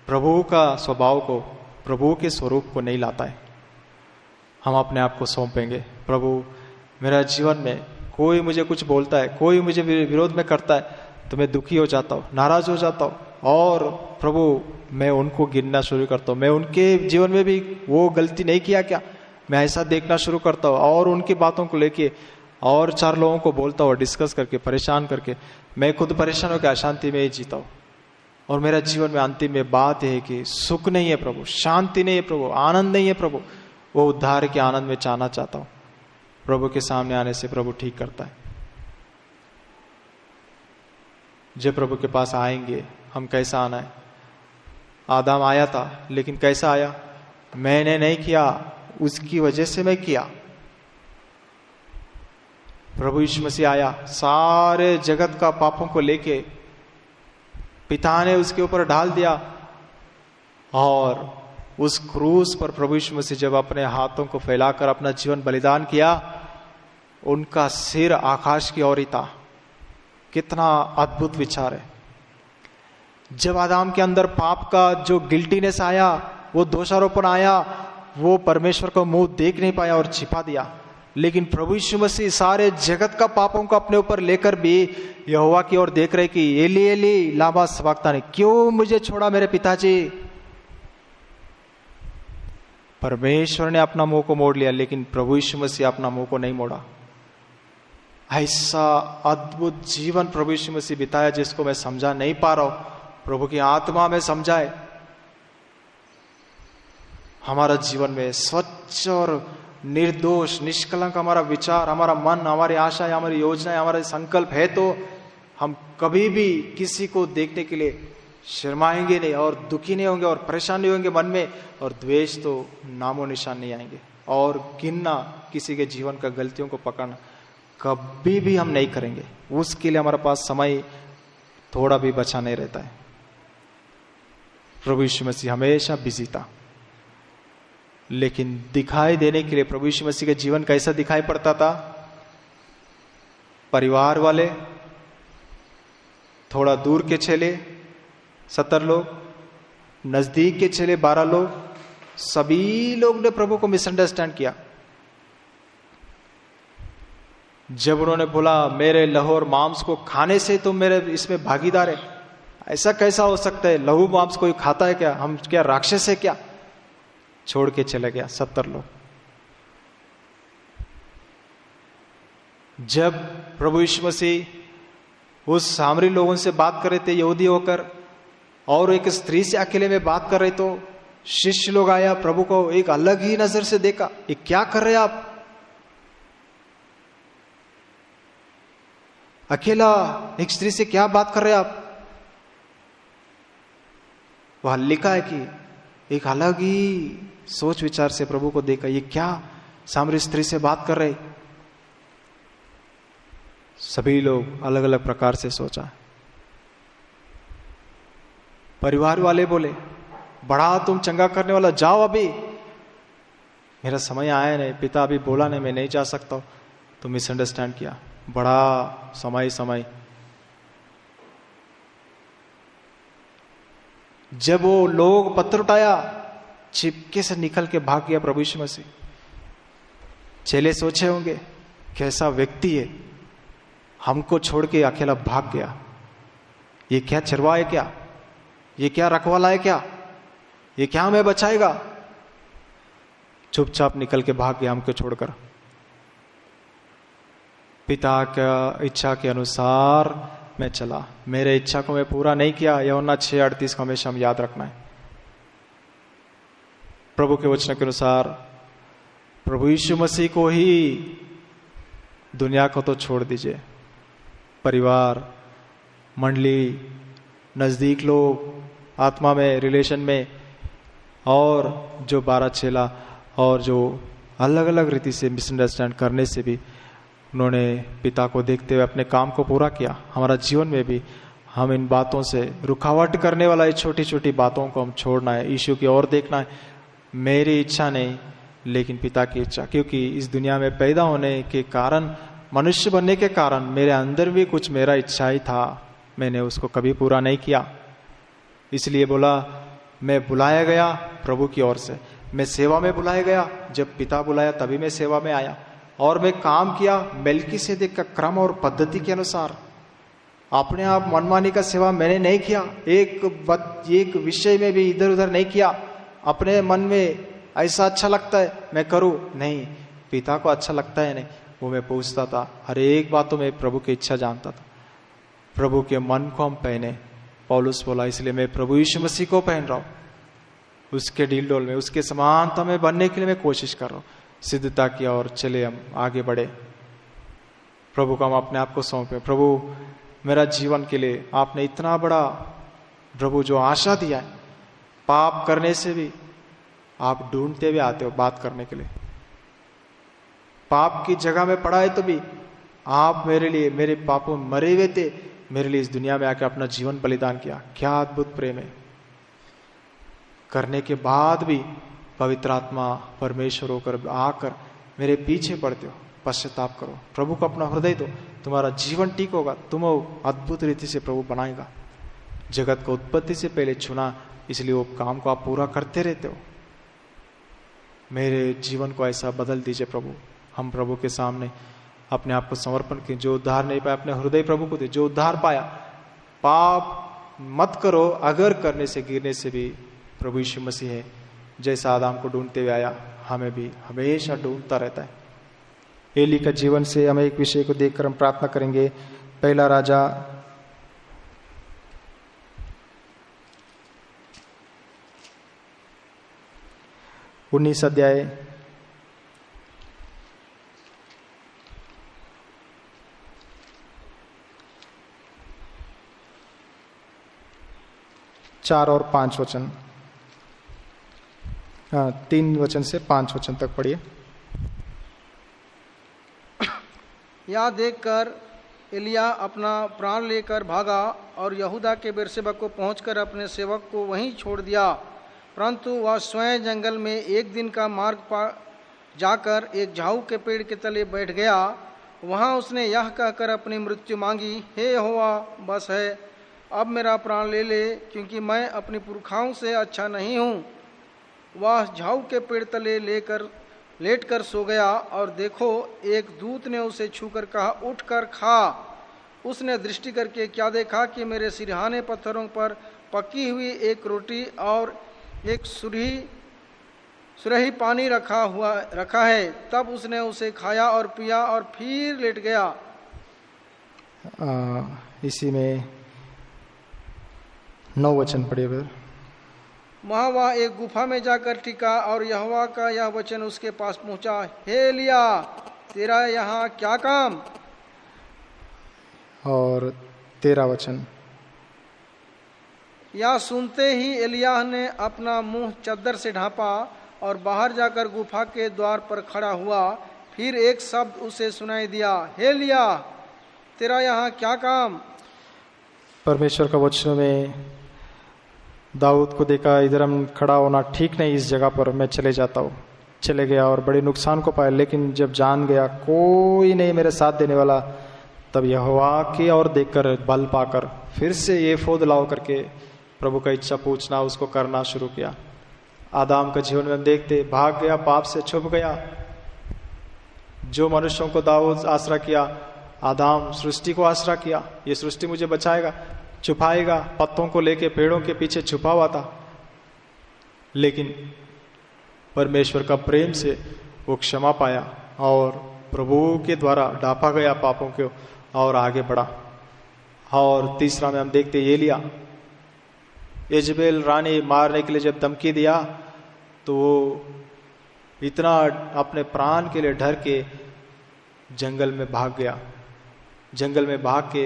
प्रभु का स्वभाव को, प्रभु के स्वरूप को नहीं लाता है। हम अपने आप को सौंपेंगे, प्रभु मेरा जीवन में कोई मुझे कुछ बोलता है, कोई मुझे विरोध में करता है तो मैं दुखी हो जाता हूँ, नाराज हो जाता हूँ, और प्रभु मैं उनको गिनना शुरू करता हूँ, मैं उनके जीवन में भी वो गलती नहीं किया क्या, मैं ऐसा देखना शुरू करता हूँ और उनकी बातों को लेके और 4 लोगों को बोलता हूँ, डिस्कस करके, परेशान करके, मैं खुद परेशान होकर अशांति में ही जीता हूँ। और मेरा जीवन में अंतिम में बात है कि सुख नहीं है प्रभु, शांति नहीं है प्रभु, आनंद नहीं है प्रभु, वो उद्धार के आनंद में जाना चाहता हूँ। प्रभु के सामने आने से प्रभु ठीक करता है। जब प्रभु के पास आएंगे हम कैसा आना है? आदम आया था लेकिन कैसा आया? मैंने नहीं किया, उसकी वजह से मैं किया। प्रभु यीशु मसीह आया, सारे जगत का पापों को लेके पिता ने उसके ऊपर डाल दिया, और उस क्रूस पर प्रभु यीशु मसीह जब अपने हाथों को फैलाकर अपना जीवन बलिदान किया, उनका सिर आकाश की ओर ही था। कितना अद्भुत विचार है। जब आदम के अंदर पाप का जो गिल्टीनेस आया, वो दोषारोपण आया, वो परमेश्वर को मुंह देख नहीं पाया और छिपा दिया। लेकिन प्रभु यीशु मसीह सारे जगत का पापों को अपने ऊपर लेकर भी यहोवा की ओर देख रहे कि एली एली लामा सबक्तानी, क्यों मुझे छोड़ा मेरे पिताजी। परमेश्वर ने अपना मुंह को मोड़ लिया, लेकिन प्रभु यीशु मसीह अपना मुंह को नहीं मोड़ा। ऐसा अद्भुत जीवन प्रभु यीशु मसीह बिताया जिसको मैं समझा नहीं पा रहा हूं। प्रभु की आत्मा में समझाए। हमारा जीवन में स्वच्छ और निर्दोष निष्कलंक हमारा विचार, हमारा मन, हमारी आशाएं, हमारी योजनाएं, हमारे संकल्प है तो हम कभी भी किसी को देखने के लिए शर्माएंगे नहीं और दुखी नहीं होंगे और परेशान नहीं होंगे मन में, और द्वेष तो नामो निशान नहीं आएंगे। और गिनना, किसी के जीवन का गलतियों को पकड़ना कभी भी हम नहीं करेंगे। उसके लिए हमारे पास समय थोड़ा भी बचा नहीं रहता है। प्रभु यीशु मसीह हमेशा बिजी था, लेकिन दिखाई देने के लिए प्रभु यीशु मसीह का जीवन कैसा दिखाई पड़ता था? परिवार वाले, थोड़ा दूर के चेले 70 लोग, नजदीक के चेले 12 लोग, सभी लोग ने प्रभु को मिसअंडरस्टैंड किया। जब उन्होंने बोला मेरे लहू और मांस को खाने से तुम मेरे इसमें भागीदार है, ऐसा कैसा हो सकता है? लहू मांस कोई खाता है क्या? हम क्या राक्षस है क्या? छोड़ के चले गया 70 लोग। जब प्रभु यीशु मसीह उस सामरी लोगों से बात कर रहे थे यहूदी होकर, और एक स्त्री से अकेले में बात कर रहे, तो शिष्य लोग आया, प्रभु को एक अलग ही नजर से देखा। ये क्या कर रहे आप? अकेला एक स्त्री से क्या बात कर रहे आप? वह लिखा है कि एक अलग ही सोच विचार से प्रभु को देखा, ये क्या सामरी स्त्री से बात कर रहे। सभी लोग अलग अलग प्रकार से सोचा। परिवार वाले बोले बड़ा तुम चंगा करने वाला, जाओ अभी, मेरा समय आया नहीं, पिता अभी बोला नहीं, मैं नहीं जा सकता। तो मिसअंडरस्टैंड किया, बड़ा समय। जब वो लोग पत्थर उठाया, चिपके से निकल के भाग गया प्रभु यीशु मसीह। चेले सोचे होंगे कैसा व्यक्ति है, हमको छोड़ के अकेला भाग गया, ये क्या चरवा है क्या, ये क्या रखवाला है क्या, ये क्या हमें बचाएगा? चुपचाप निकल के भाग गया हमको छोड़कर। पिता का इच्छा के अनुसार मैं चला, मेरे इच्छा को मैं पूरा नहीं किया। यूहन्ना 6:38 को हमेशा हम याद रखना है। प्रभु के वचन के अनुसार प्रभु यीशु मसीह को ही दुनिया को तो छोड़ दीजिए, परिवार, मंडली, नज़दीक लोग, आत्मा में, रिलेशन में, और जो 12 चेला और जो अलग अलग रीति से मिसअंडरस्टैंड करने से भी उन्होंने पिता को देखते हुए अपने काम को पूरा किया। हमारा जीवन में भी हम इन बातों से रुकावट करने वाला ये छोटी छोटी बातों को हम छोड़ना है, यीशु की ओर देखना है। मेरी इच्छा नहीं लेकिन पिता की इच्छा, क्योंकि इस दुनिया में पैदा होने के कारण, मनुष्य बनने के कारण मेरे अंदर भी कुछ मेरा इच्छा ही था, मैंने उसको कभी पूरा नहीं किया। इसलिए बोला मैं बुलाया गया प्रभु की ओर से, मैं सेवा में बुलाया गया, जब पिता बुलाया तभी मैं सेवा में आया, और मैं काम किया मेल्कीसेदेक का क्रम और पद्धति के अनुसार। अपने आप मनमानी का सेवा मैंने नहीं किया, एक विषय में भी इधर उधर नहीं किया, अपने मन में ऐसा अच्छा लगता है मैं करूं, नहीं, पिता को अच्छा लगता है नहीं, वो मैं पूछता था। हर एक बातों में प्रभु की इच्छा जानता था। प्रभु के मन को हम पहने, पौलुस बोला, इसलिए मैं प्रभु यीशु मसीह को पहन रहा हूं, उसके डील डोल में, उसके समानता में बनने के लिए मैं कोशिश कर रहा हूं, सिद्धता की ओर चले हम आगे बढ़े। प्रभु को हम अपने आप को सौंपे। प्रभु मेरा जीवन के लिए आपने इतना बड़ा प्रभु जो आशा दिया है, पाप करने से भी आप ढूंढते हुए आते हो बात करने के लिए, पाप की जगह में पड़ा है तो भी आप मेरे लिए, मेरे पापों में मरे हुए थे, मेरे लिए इस दुनिया में आकर अपना जीवन बलिदान किया। क्या अद्भुत प्रेम है। करने के बाद भी पवित्र आत्मा परमेश्वर होकर आकर मेरे पीछे पड़ते हो, पश्चाताप करो, प्रभु को अपना हृदय दो, तुम्हारा जीवन ठीक होगा, तुम अद्भुत रीति से प्रभु बनाएगा। जगत को उत्पत्ति से पहले चुना, इसलिए वो काम को आप पूरा करते रहते हो। मेरे जीवन को ऐसा बदल दीजिए प्रभु। हम प्रभु के सामने अपने आप को समर्पण किए। जो उद्धार नहीं पाया अपने हृदय प्रभु को दे, जो उद्धार पाया पाप मत करो, अगर करने से गिरने से भी प्रभु यीशु मसीह है, जैसा आदम को ढूंढते हुए आया, हमें भी हमेशा ढूंढता रहता है। एली का जीवन से हमें एक विषय को देखकर हम प्रार्थना करेंगे। पहला राजा 19 अध्याय 4 और 5 वचन, 3 वचन से 5 वचन तक पढ़िए। यह देखकर एलिया अपना प्राण लेकर भागा और यहूदा के बेर्शेबा को पहुंचकर अपने सेवक को वहीं छोड़ दिया। परंतु वह स्वयं जंगल में एक दिन का मार्ग जाकर एक झाऊ के पेड़ के तले बैठ गया। वहां उसने यह कहकर अपनी मृत्यु मांगी, हे यहोवा, बस है, अब मेरा प्राण ले ले, क्योंकि मैं अपनी पुरखाओं से अच्छा नहीं हूँ। वह झाऊ के पेड़ तले लेटकर सो गया, और देखो एक दूत ने उसे छूकर कहा, उठकर खा। उसने दृष्टि करके क्या देखा कि मेरे सिरहाने पत्थरों पर पकी हुई एक रोटी और एक सुरही पानी रखा है। तब उसने उसे खाया और पिया और फिर लेट गया। इसी में 9 वचन पढ़िए फिर। वहाँ वह एक गुफा में जाकर टिका और यहोवा का यह वचन उसके पास पहुंचा, हे एलिया, तेरा यहाँ क्या काम? और 13 वचन। यह सुनते ही एलिया ने अपना मुंह चद्दर से ढांपा और बाहर जाकर गुफा के द्वार पर खड़ा हुआ। फिर एक शब्द उसे सुनाई दिया, हे एलिया, तेरा यहाँ क्या काम? परमेश्वर का वचन में दाऊद को देखा, इधर हम खड़ा होना ठीक नहीं, इस जगह पर मैं चले जाता हूँ। चले गया और बड़े नुकसान को पाया, लेकिन जब जान गया कोई नहीं मेरे साथ देने वाला, तब यहोवा की ओर देखकर बल पाकर फिर से ये फोद लाओ करके प्रभु का इच्छा पूछना, उसको करना शुरू किया। आदम का जीवन में हम देखते, भाग गया, पाप से छुप गया। जो मनुष्यों को दाऊद आसरा किया, आदम सृष्टि को आसरा किया, ये सृष्टि मुझे बचाएगा, छुपाएगा, पत्तों को लेके पेड़ों के पीछे छुपा हुआ था। लेकिन परमेश्वर का प्रेम से वो क्षमा पाया और प्रभु के द्वारा ढांपा गया पापों को और आगे बढ़ा। और तीसरा में हम देखते एलिया, यजेबेल रानी मारने के लिए जब धमकी दिया तो वो इतना अपने प्राण के लिए डर के जंगल में भाग गया। जंगल में भाग के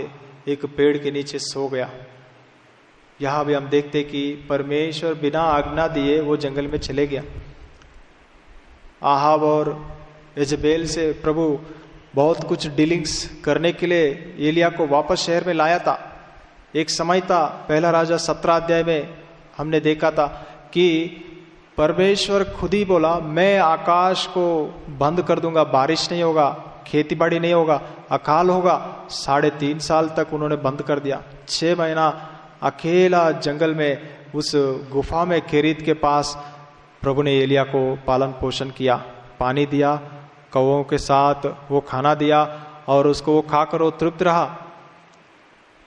एक पेड़ के नीचे सो गया। यहां भी हम देखते कि परमेश्वर बिना आज्ञा दिए वो जंगल में चले गया। आहाब और यजबेल से प्रभु बहुत कुछ डीलिंग्स करने के लिए एलिया को वापस शहर में लाया था। एक समय था, पहला राजा 17 अध्याय में हमने देखा था कि परमेश्वर खुद ही बोला, मैं आकाश को बंद कर दूंगा, बारिश नहीं होगा, खेती बाड़ी नहीं होगा, अकाल होगा। 3.5 साल तक उन्होंने बंद कर दिया। 6 महीना अकेला जंगल में उस गुफा में केरीत के पास प्रभु ने एलिया को पालन पोषण किया, पानी दिया, कौवों के साथ वो खाना दिया और उसको वो खाकर वो तृप्त रहा।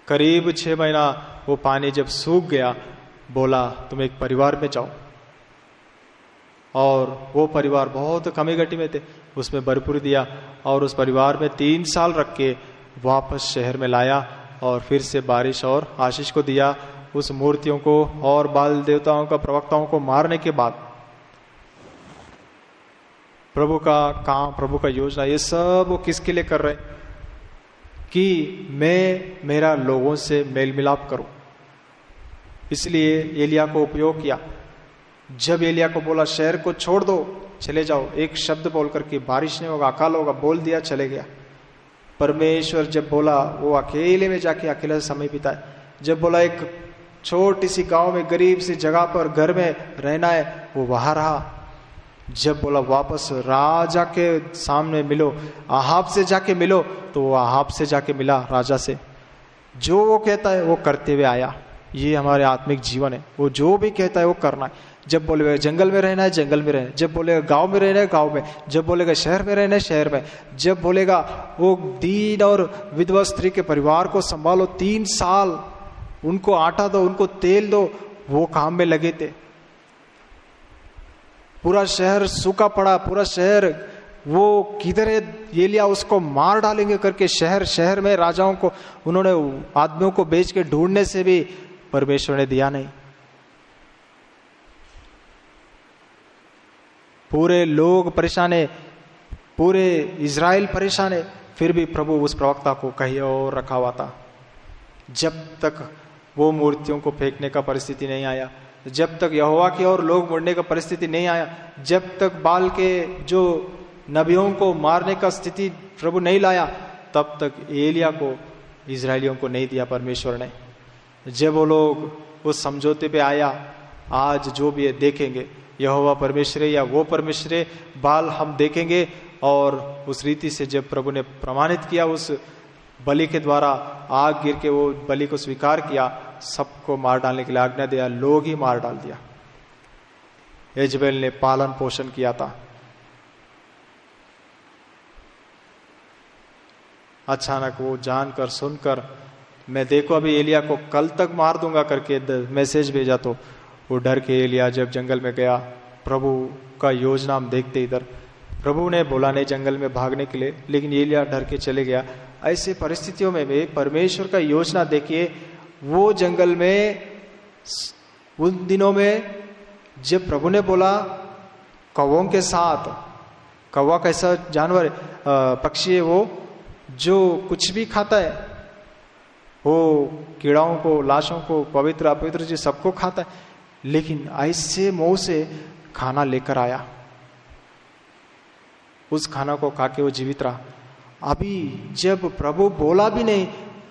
करीब 6 महीना वो पानी जब सूख गया, बोला तुम एक परिवार में जाओ। और वो परिवार बहुत कमी गटी में थे, उसमें भरपूर दिया और उस परिवार में 3 साल रख के वापस शहर में लाया और फिर से बारिश और आशीष को दिया। उस मूर्तियों को और बाल देवताओं का प्रवक्ताओं को मारने के बाद प्रभु का काम, प्रभु का योजना, ये सब वो किसके लिए कर रहे हैं? कि मैं मेरा लोगों से मेल मिलाप करूं। इसलिए एलिया को उपयोग किया। जब एलिया को बोला शहर को छोड़ दो, चले जाओ, एक शब्द बोल करके बारिश नहीं होगा, अकाल होगा, बोल दिया, चले गया। परमेश्वर जब बोला वो अकेले में जाके अकेला समय बिताए। जब बोला एक छोटी सी गांव में गरीब सी जगह पर घर में रहना है, वो वहां रहा। जब बोला वापस राजा के सामने मिलो, आहाब से जाके मिलो, तो वो आहाब से जाके मिला राजा से। जो वो कहता है वो करते हुए आया। ये हमारे आत्मिक जीवन है, वो जो भी कहता है वो करना है। जब बोलेगा जंगल में रहना है, जंगल में रहना है। जब बोलेगा गांव में रहना है, गांव में। जब बोलेगा शहर में रहना है, शहर में। जब बोलेगा वो दीन और विधवा स्त्री के परिवार को संभालो, 3 साल उनको आटा दो, उनको तेल दो, वो काम में लगे थे। पूरा शहर सूखा पड़ा, पूरा शहर वो किधर है एलिया उसको मार डालेंगे करके शहर शहर में राजाओं को उन्होंने आदमियों को बेच के ढूंढने से भी परमेश्वर ने दिया नहीं। पूरे लोग परेशान है, पूरे इज़राइल परेशान है, फिर भी प्रभु उस प्रवक्ता को कहीं और रखा हुआ था। जब तक वो मूर्तियों को फेंकने का परिस्थिति नहीं आया, जब तक यहोवा की ओर लोग मुड़ने का परिस्थिति नहीं आया, जब तक बाल के जो नबियों को मारने का स्थिति प्रभु नहीं लाया, तब तक एलिया को इजरायलियों को नहीं दिया परमेश्वर ने। जब वो लोग उस समझौते पे आया, आज जो भी है देखेंगे, यहोवा परमेश्वर है या वो परमेश्वर है, बाल हम देखेंगे। और उस रीति से जब प्रभु ने प्रमाणित किया, उस बलि के द्वारा आग गिर के वो बलि को स्वीकार किया, सबको मार डालने के लिए आज्ञा दिया, लोग ही मार डाल दिया। यजबेल ने पालन पोषण किया था। अचानक वो जानकर सुनकर, मैं देखो अभी एलिया को कल तक मार दूंगा करके मैसेज भेजा, तो वो डर के एलिया जब जंगल में गया, प्रभु का योजना हम देखते इधर, प्रभु ने बोला नहीं जंगल में भागने के लिए, लेकिन एलिया डर के चले गया। ऐसे परिस्थितियों में भी परमेश्वर का योजना देखिए। वो जंगल में उन दिनों में जब प्रभु ने बोला कौवों के साथ, कौवा कैसा जानवर है, पक्षी है, वो जो कुछ भी खाता है, वो कीड़ाओं को, लाशों को, पवित्र अपवित्र जी सबको खाता है, लेकिन ऐसे मुंह से खाना लेकर आया, उस खाना को खा के वो जीवित रहा। अभी जब प्रभु बोला भी नहीं,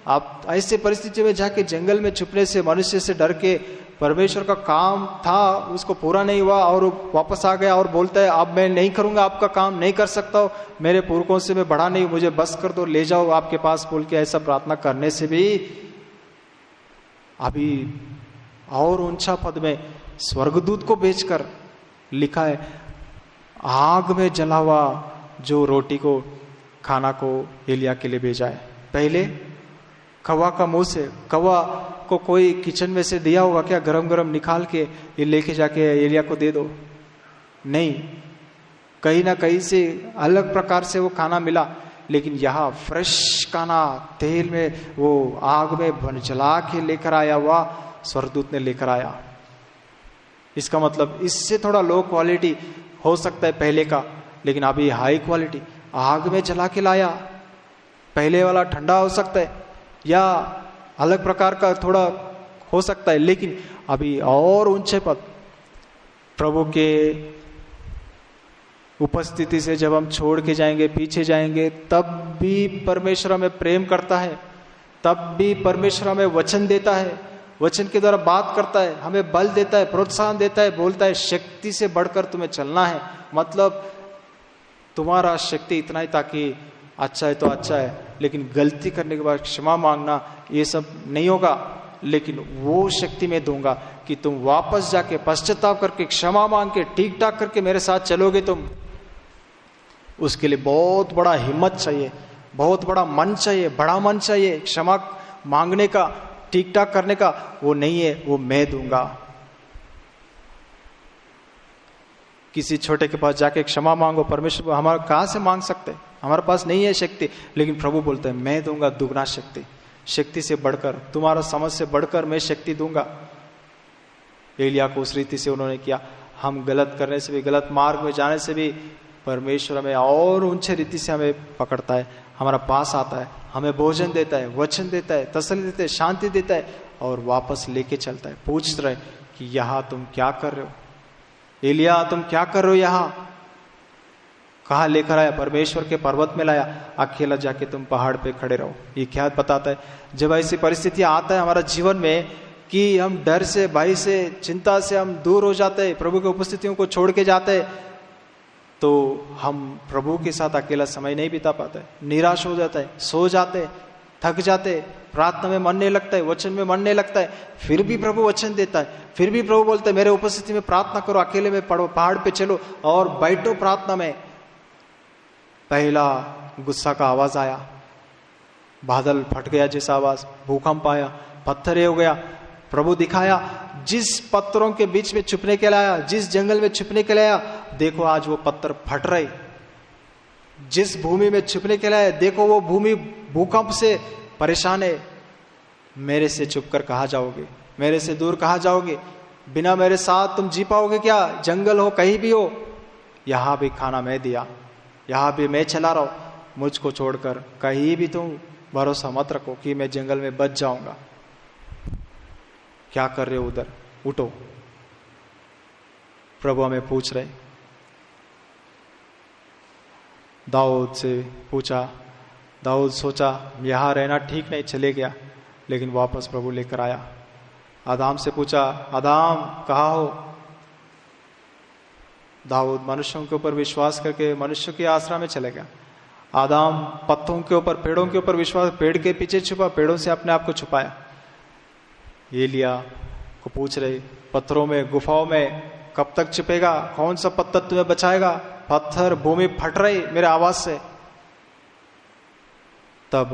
आप ऐसे परिस्थिति में जाके जंगल में छुपने से, मनुष्य से डर के, परमेश्वर का काम था उसको पूरा नहीं हुआ और वापस आ गया और बोलता है अब मैं नहीं करूंगा, आपका काम नहीं कर सकता हूं, मेरे पुरखों से मैं बड़ा नहीं, मुझे बस कर दो, ले जाओ आपके पास, बोल के ऐसा प्रार्थना करने से भी अभी और ऊंचा पद में स्वर्गदूत को भेजकर लिखा है, आग में जला हुआ जो रोटी को, खाना को एलिया के लिए भेजा है। पहले कौवा का मुंह से, कौवा को कोई किचन में से दिया होगा क्या, गरम गरम निकाल के ये लेके जाके एलिया को दे दो, नहीं, कहीं ना कहीं से अलग प्रकार से वो खाना मिला। लेकिन यहाँ फ्रेश खाना तेल में वो आग में जला के लेकर आया हुआ स्वर्गदूत ने लेकर आया। इसका मतलब इससे थोड़ा लो क्वालिटी हो सकता है पहले का, लेकिन अभी हाई क्वालिटी आग में जला के लाया। पहले वाला ठंडा हो सकता है या अलग प्रकार का थोड़ा हो सकता है, लेकिन अभी और ऊंचे पद प्रभु के उपस्थिति से जब हम छोड़ के जाएंगे, पीछे जाएंगे, तब भी परमेश्वर हमें प्रेम करता है, तब भी परमेश्वर हमें वचन देता है, वचन के द्वारा बात करता है, हमें बल देता है, प्रोत्साहन देता है, बोलता है शक्ति से बढ़कर तुम्हें चलना है। मतलब तुम्हारा शक्ति इतना ही ताकि अच्छा है तो अच्छा है, लेकिन गलती करने के बाद क्षमा मांगना ये सब नहीं होगा, लेकिन वो शक्ति मैं दूंगा कि तुम वापस जाके पश्चाताप करके क्षमा मांग के ठीक ठाक करके मेरे साथ चलोगे तुम। उसके लिए बहुत बड़ा हिम्मत चाहिए, बहुत बड़ा मन चाहिए, बड़ा मन चाहिए क्षमा मांगने का, ठीक ठाक करने का। वो नहीं है, वो मैं दूंगा। किसी छोटे के पास जाके क्षमा मांगो, परमेश्वर हमारा कहां से मांग सकते हैं, हमारे पास नहीं है शक्ति, लेकिन प्रभु बोलते हैं मैं दूंगा दुगना शक्ति, शक्ति से बढ़कर, तुम्हारा समझ से बढ़कर मैं शक्ति दूंगा। एलिया को उस रीति से उन्होंने किया। हम गलत करने से भी, गलत मार्ग में जाने से भी परमेश्वर हमें और ऊंचे रीति से हमें पकड़ता है, हमारा पास आता है, हमें भोजन देता है, वचन देता है, तसल्ली देता है, शांति देता है और वापस लेके चलता है। पूछ रहे कि यहां तुम क्या कर रहे हो, एलिया तुम क्या कर रहे हो, यहां कहा लेकर आया, परमेश्वर के पर्वत में लाया, अकेला जाके तुम पहाड़ पे खड़े रहो। ये क्या बताता है? जब ऐसी परिस्थितियां आता है हमारा जीवन में कि हम डर से, भय से, चिंता से हम दूर हो जाते हैं, प्रभु की उपस्थितियों को छोड़ के जाते हैं, तो हम प्रभु के साथ अकेला समय नहीं बिता पाते, निराश हो जाता है, सो जाते, थक जाते, प्रार्थना में मन नहीं लगता है, वचन में मन नहीं लगता है। फिर भी प्रभु वचन देता है, फिर भी प्रभु बोलता है मेरे उपस्थिति में प्रार्थना करो, अकेले में पढ़ो, पहाड़ पे चलो और बैठो प्रार्थना में। पहला गुस्सा का आवाज आया, बादल फट गया जैसा आवाज, भूकंप आया, पत्थर हो गया। प्रभु दिखाया जिस पत्थरों के बीच में छुपने के लिए आया, जिस जंगल में छुपने के लिए आया, देखो आज वो पत्थर फट रहे। जिस भूमि में छुपने के लिए आया, देखो वो भूमि भूकंप से परेशान है। मेरे से छुपकर कहाँ जाओगे, मेरे से दूर कहाँ जाओगे, बिना मेरे साथ तुम जी पाओगे क्या? जंगल हो कहीं भी हो, यहां भी खाना मैं दिया, यहां भी मैं चला रहा हूं, मुझको छोड़कर कहीं भी तुम भरोसा मत रखो कि मैं जंगल में बच जाऊंगा। क्या कर रहे हो उधर, उठो। प्रभु हमें पूछ रहे। दाऊद से पूछा, दाऊद सोचा यहां रहना ठीक नहीं, चले गया, लेकिन वापस प्रभु लेकर आया। आदाम से पूछा, आदाम कहाँ हो? दाऊद मनुष्यों के ऊपर विश्वास करके मनुष्य के आश्रम में चले गया। आदाम पत्तों के ऊपर, पेड़ों के ऊपर विश्वास, पेड़ के पीछे छुपा, पेड़ों से अपने आप को छुपाया। एलिया को पूछ रहे, पत्थरों में, गुफाओं में कब तक छिपेगा? कौन सा पत्थर तुम्हें बचाएगा? पत्थर, भूमि फट रही मेरे आवाज से। तब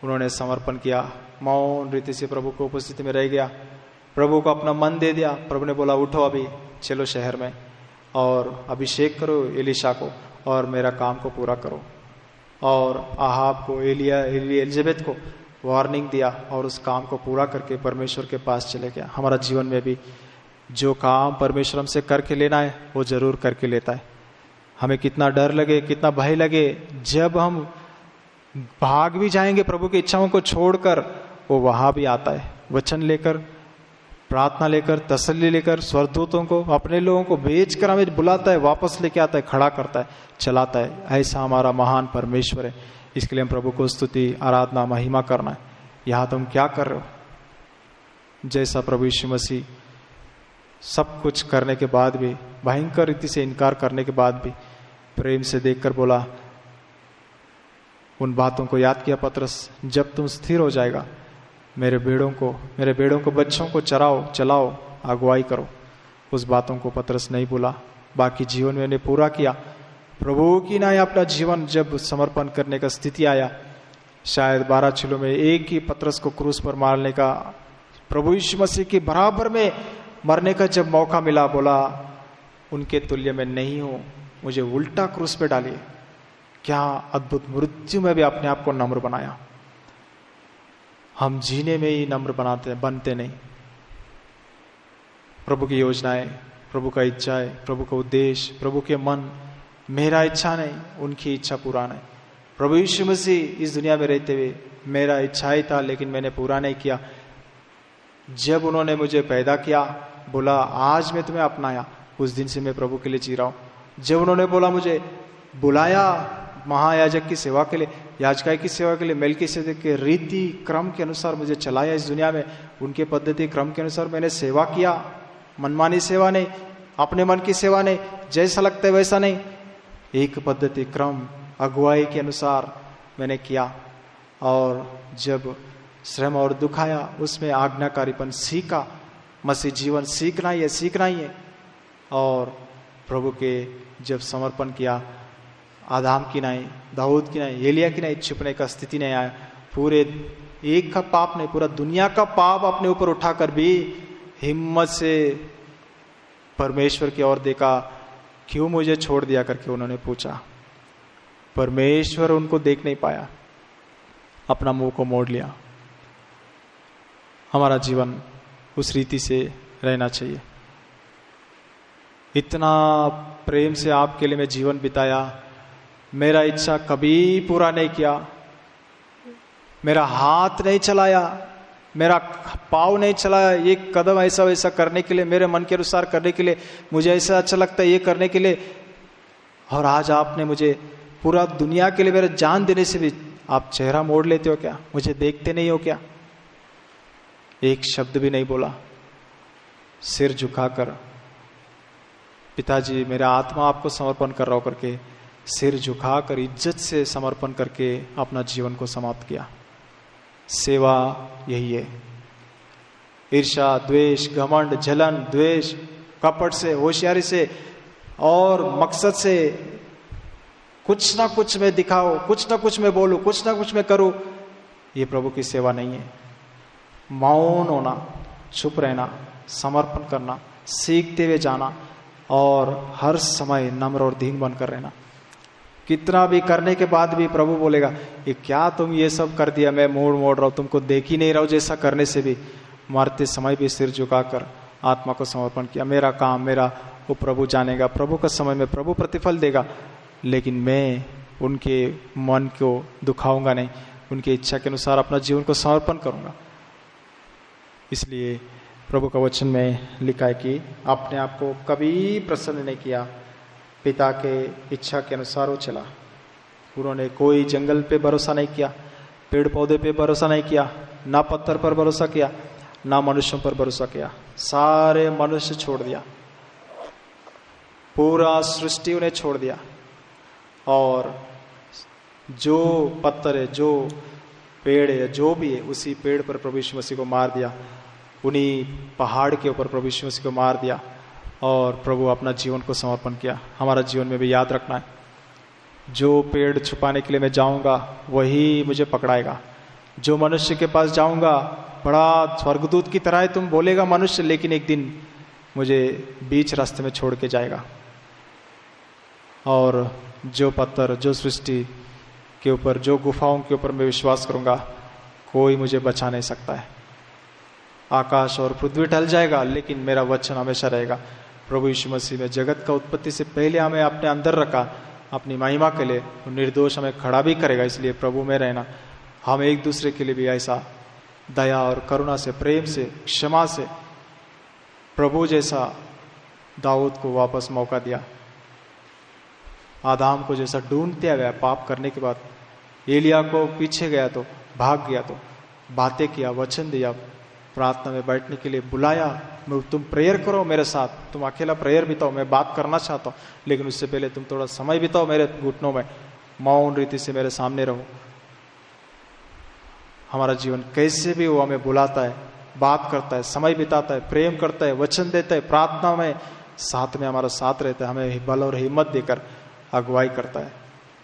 उन्होंने समर्पण किया, मौन रीति से प्रभु को उपस्थिति में रह गया, प्रभु को अपना मन दे दिया। प्रभु ने बोला उठो, अभी चलो शहर में और अभिषेक करो एलिशा को और मेरा काम को पूरा करो। और आहाब को, एलिजाबेथ को वार्निंग दिया और उस काम को पूरा करके परमेश्वर के पास चले गया। हमारा जीवन में भी जो काम परमेश्वर हमसे करके लेना है वो जरूर करके लेता है। हमें कितना डर लगे, कितना भय लगे, जब हम भाग भी जाएंगे प्रभु की इच्छाओं को छोड़कर, वो वहां भी आता है, वचन लेकर, प्रार्थना लेकर, तसल्ली लेकर, स्वर्गदूतों को, अपने लोगों को भेज कर हमें बुलाता है, वापस लेके आता है, खड़ा करता है, चलाता है। ऐसा हमारा महान परमेश्वर है। इसके लिए हम प्रभु को स्तुति, आराधना, महिमा करना है। यहां तुम क्या कर रहे हो? जैसा प्रभु यीशु मसीह सब कुछ करने के बाद भी, भयंकर रीति से इनकार करने के बाद भी प्रेम से देखकर बोला, उन बातों को याद किया पतरस, जब तुम स्थिर हो जाएगा, मेरे भेड़ों को, बच्चों को चराओ, चलाओ, अगुवाई करो। उस बातों को पतरस नहीं भूला, बाकी जीवन में उन्हें पूरा किया। प्रभु की ना अपना जीवन जब समर्पण करने का स्थिति आया, शायद 12 चेलों में एक ही पतरस को क्रूस पर मारने का, प्रभु यीशु मसीह के बराबर में मरने का जब मौका मिला, बोला उनके तुल्य में नहीं हूं, मुझे उल्टा क्रूस पे डालिए। क्या अद्भुत, मृत्यु में भी अपने आप को नम्र बनाया। हम जीने में ही नम्र बनते नहीं। प्रभु की योजनाएं, प्रभु का इच्छा है, प्रभु का उद्देश्य, प्रभु के मन, मेरा इच्छा नहीं, उनकी इच्छा पूरा नहीं। प्रभु यीशु मसीह इस दुनिया में रहते हुए मेरा इच्छा ही था लेकिन मैंने पूरा नहीं किया। जब उन्होंने मुझे पैदा किया, बोला आज मैं तुम्हें अपनाया, उस दिन से मैं प्रभु के लिए जी रहा हूं। जब उन्होंने बोला मुझे बुलाया महायाजक की सेवा के लिए, याजकाई की सेवा के लिए, मेलकीसेदेक के रीति क्रम के अनुसार मुझे चलाया इस दुनिया में, उनके पद्धति क्रम के अनुसार मैंने सेवा किया। मनमानी सेवा नहीं, अपने मन की सेवा नहीं, जैसा लगता है वैसा नहीं, एक पद्धति क्रम अगुवाई के अनुसार मैंने किया। और जब श्रम और दुख आया उसमें आज्ञाकारीपन सीखा। मसीह जीवन सीखना ही है। और प्रभु के जब समर्पण किया, आदाम की नहीं, दाऊद की नहीं, एलिया की नहीं, छुपने का स्थिति नहीं आया। पूरे एक का पाप नहीं, पूरा दुनिया का पाप अपने ऊपर उठाकर भी हिम्मत से परमेश्वर की ओर देखा, क्यों मुझे छोड़ दिया करके उन्होंने पूछा। परमेश्वर उनको देख नहीं पाया, अपना मुंह को मोड़ लिया। हमारा जीवन उस रीति से रहना चाहिए। इतना प्रेम से आपके लिए मैं जीवन बिताया, मेरा इच्छा कभी पूरा नहीं किया, मेरा हाथ नहीं चलाया, मेरा पाँव नहीं चलाया, ये कदम ऐसा वैसा करने के लिए, मेरे मन के अनुसार करने के लिए, मुझे ऐसा अच्छा लगता है ये करने के लिए। और आज आपने मुझे पूरा दुनिया के लिए मेरा जान देने से भी आप चेहरा मोड़ लेते हो क्या? मुझे देखते नहीं हो क्या? एक शब्द भी नहीं बोला, सिर झुकाकर पिताजी मेरा आत्मा आपको समर्पण कर रहा हो करके सिर झुकाकर इज्जत से समर्पण करके अपना जीवन को समाप्त किया। सेवा यही है। ईर्ष्या, द्वेष, घमंड, जलन, द्वेष, कपट से, होशियारी से और मकसद से कुछ ना कुछ मैं दिखाओ, कुछ ना कुछ मैं बोलूं, कुछ ना कुछ मैं करूं, ये प्रभु की सेवा नहीं है। मौन होना, चुप रहना, समर्पण करना, सीखते हुए जाना और हर समय नम्र और दीन बनकर रहना। कितना भी करने के बाद भी प्रभु बोलेगा ये क्या तुम ये सब कर दिया, मैं मोड़ रहा हूं, तुमको देख ही नहीं रहा हूं, जैसा करने से भी मरते समय भी सिर झुकाकर आत्मा को समर्पण किया। मेरा काम मेरा वो प्रभु जानेगा, प्रभु का समय में प्रभु प्रतिफल देगा, लेकिन मैं उनके मन को दुखाऊंगा नहीं, उनकी इच्छा के अनुसार अपना जीवन को समर्पण करूंगा। इसलिए प्रभु का वचन में लिखा है कि अपने आप को कभी प्रसन्न नहीं किया, पिता के इच्छा के अनुसार वो चला। उन्होंने कोई जंगल पे भरोसा नहीं किया, पेड़ पौधे पे भरोसा नहीं किया, ना पत्थर पर भरोसा किया, ना मनुष्यों पर भरोसा किया। सारे मनुष्य छोड़ दिया, पूरा सृष्टि उन्हें छोड़ दिया। और जो पत्थर है, जो पेड़ है, जो भी है, उसी पेड़ पर प्रभु यीशु मसीह को मार दिया, उन्हीं पहाड़ के ऊपर प्रभु यीशु मसीह को मार दिया और प्रभु अपना जीवन को समर्पण किया। हमारा जीवन में भी याद रखना है, जो पेड़ छुपाने के लिए मैं जाऊंगा वही मुझे पकड़ाएगा। जो मनुष्य के पास जाऊंगा, बड़ा स्वर्गदूत की तरह है तुम बोलेगा मनुष्य, लेकिन एक दिन मुझे बीच रास्ते में छोड़ के जाएगा। और जो पत्थर, जो सृष्टि के ऊपर, जो गुफाओं के ऊपर मैं विश्वास करूंगा, कोई मुझे बचा नहीं सकता है। आकाश और पृथ्वी टल जाएगा, लेकिन मेरा वचन हमेशा रहेगा। प्रभु यीशु मसीह में जगत का उत्पत्ति से पहले हमें अपने अंदर रखा अपनी महिमा के लिए, निर्दोष हमें खड़ा भी करेगा। इसलिए प्रभु में रहना, हम एक दूसरे के लिए भी ऐसा दया और करुणा से, प्रेम से, क्षमा से, प्रभु जैसा दाऊद को वापस मौका दिया, आदाम को जैसा ढूंढते गया पाप करने के बाद, एलिया को पीछे गया तो भाग गया, तो बातें किया, वचन दिया, प्रार्थना में बैठने के लिए बुलाया, तुम प्रेयर करो मेरे साथ, तुम अकेला प्रेयर बिताओ, मैं बात करना चाहता हूँ, लेकिन उससे पहले तुम थोड़ा समय बिताओ मेरे घुटनों में, मौन रीति से मेरे सामने रहो। हमारा जीवन कैसे भी वो हमें बुलाता है, बात करता है, समय बिताता है, प्रेम करता है, वचन देता है, प्रार्थना में साथ में हमारा साथ रहता है, हमें बल और हिम्मत देकर अगुवाई करता है।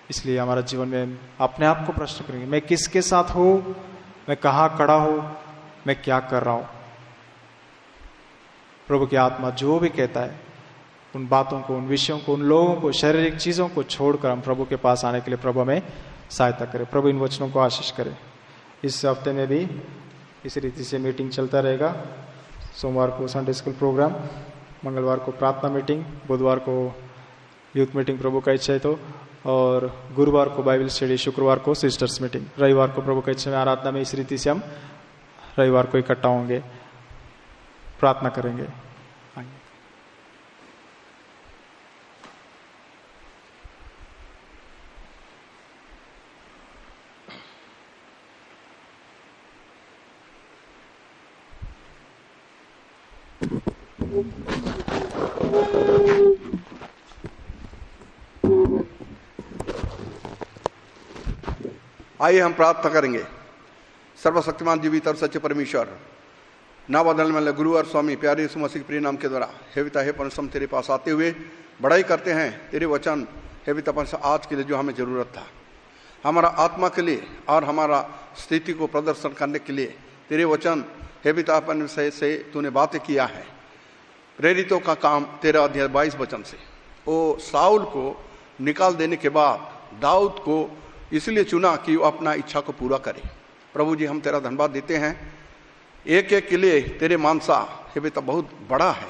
इसलिए हमारा जीवन में अपने आप को प्रश्न करेंगे, मैं किसके साथ हूँ, मैं कहाँ खड़ा हूँ, मैं क्या कर रहा हूं। प्रभु की आत्मा जो भी कहता है, उन बातों को, उन विषयों को, उन लोगों को, शारीरिक चीजों को छोड़कर हम प्रभु के पास आने के लिए प्रभु हमें सहायता करे। प्रभु इन वचनों को आशीष करे। इस हफ्ते में भी इस रीति से मीटिंग चलता रहेगा। सोमवार को संडे स्कूल प्रोग्राम, मंगलवार को प्रार्थना मीटिंग, बुधवार को यूथ मीटिंग प्रभु का इच्छा है तो, और गुरुवार को बाइबल स्टडी, शुक्रवार को सिस्टर्स मीटिंग, रविवार को प्रभु का इच्छा में आराधना में इस रीति से हम रविवार को इकट्ठा होंगे, प्रार्थना करेंगे। आइए हम प्रार्थना करेंगे। सर्वशक्तिमान जीवित और सच्चे परमेश्वर, ना बदलने वाले गुरु और स्वामी प्यारे यीशु मसीह के प्रिय नाम के द्वारा हे पिता हे परमेश्वर, तेरे पास आते हुए बड़ाई करते हैं तेरे वचन हे पिता परमेश्वर आज के लिए जो हमें जरूरत था, हमारा आत्मा के लिए और हमारा स्थिति को प्रदर्शन करने के लिए तेरे वचन हे पिता परमेश्वर से तूने बातें किया है। प्रेरितों का काम 13 अध्याय 22 वचन से वो साउल को निकाल देने के बाद दाऊद को इसलिए चुना कि वो अपना इच्छा को पूरा करे। प्रभु जी हम तेरा धन्यवाद देते हैं, एक एक के लिए तेरे मानसा हे बेटा बहुत बड़ा है।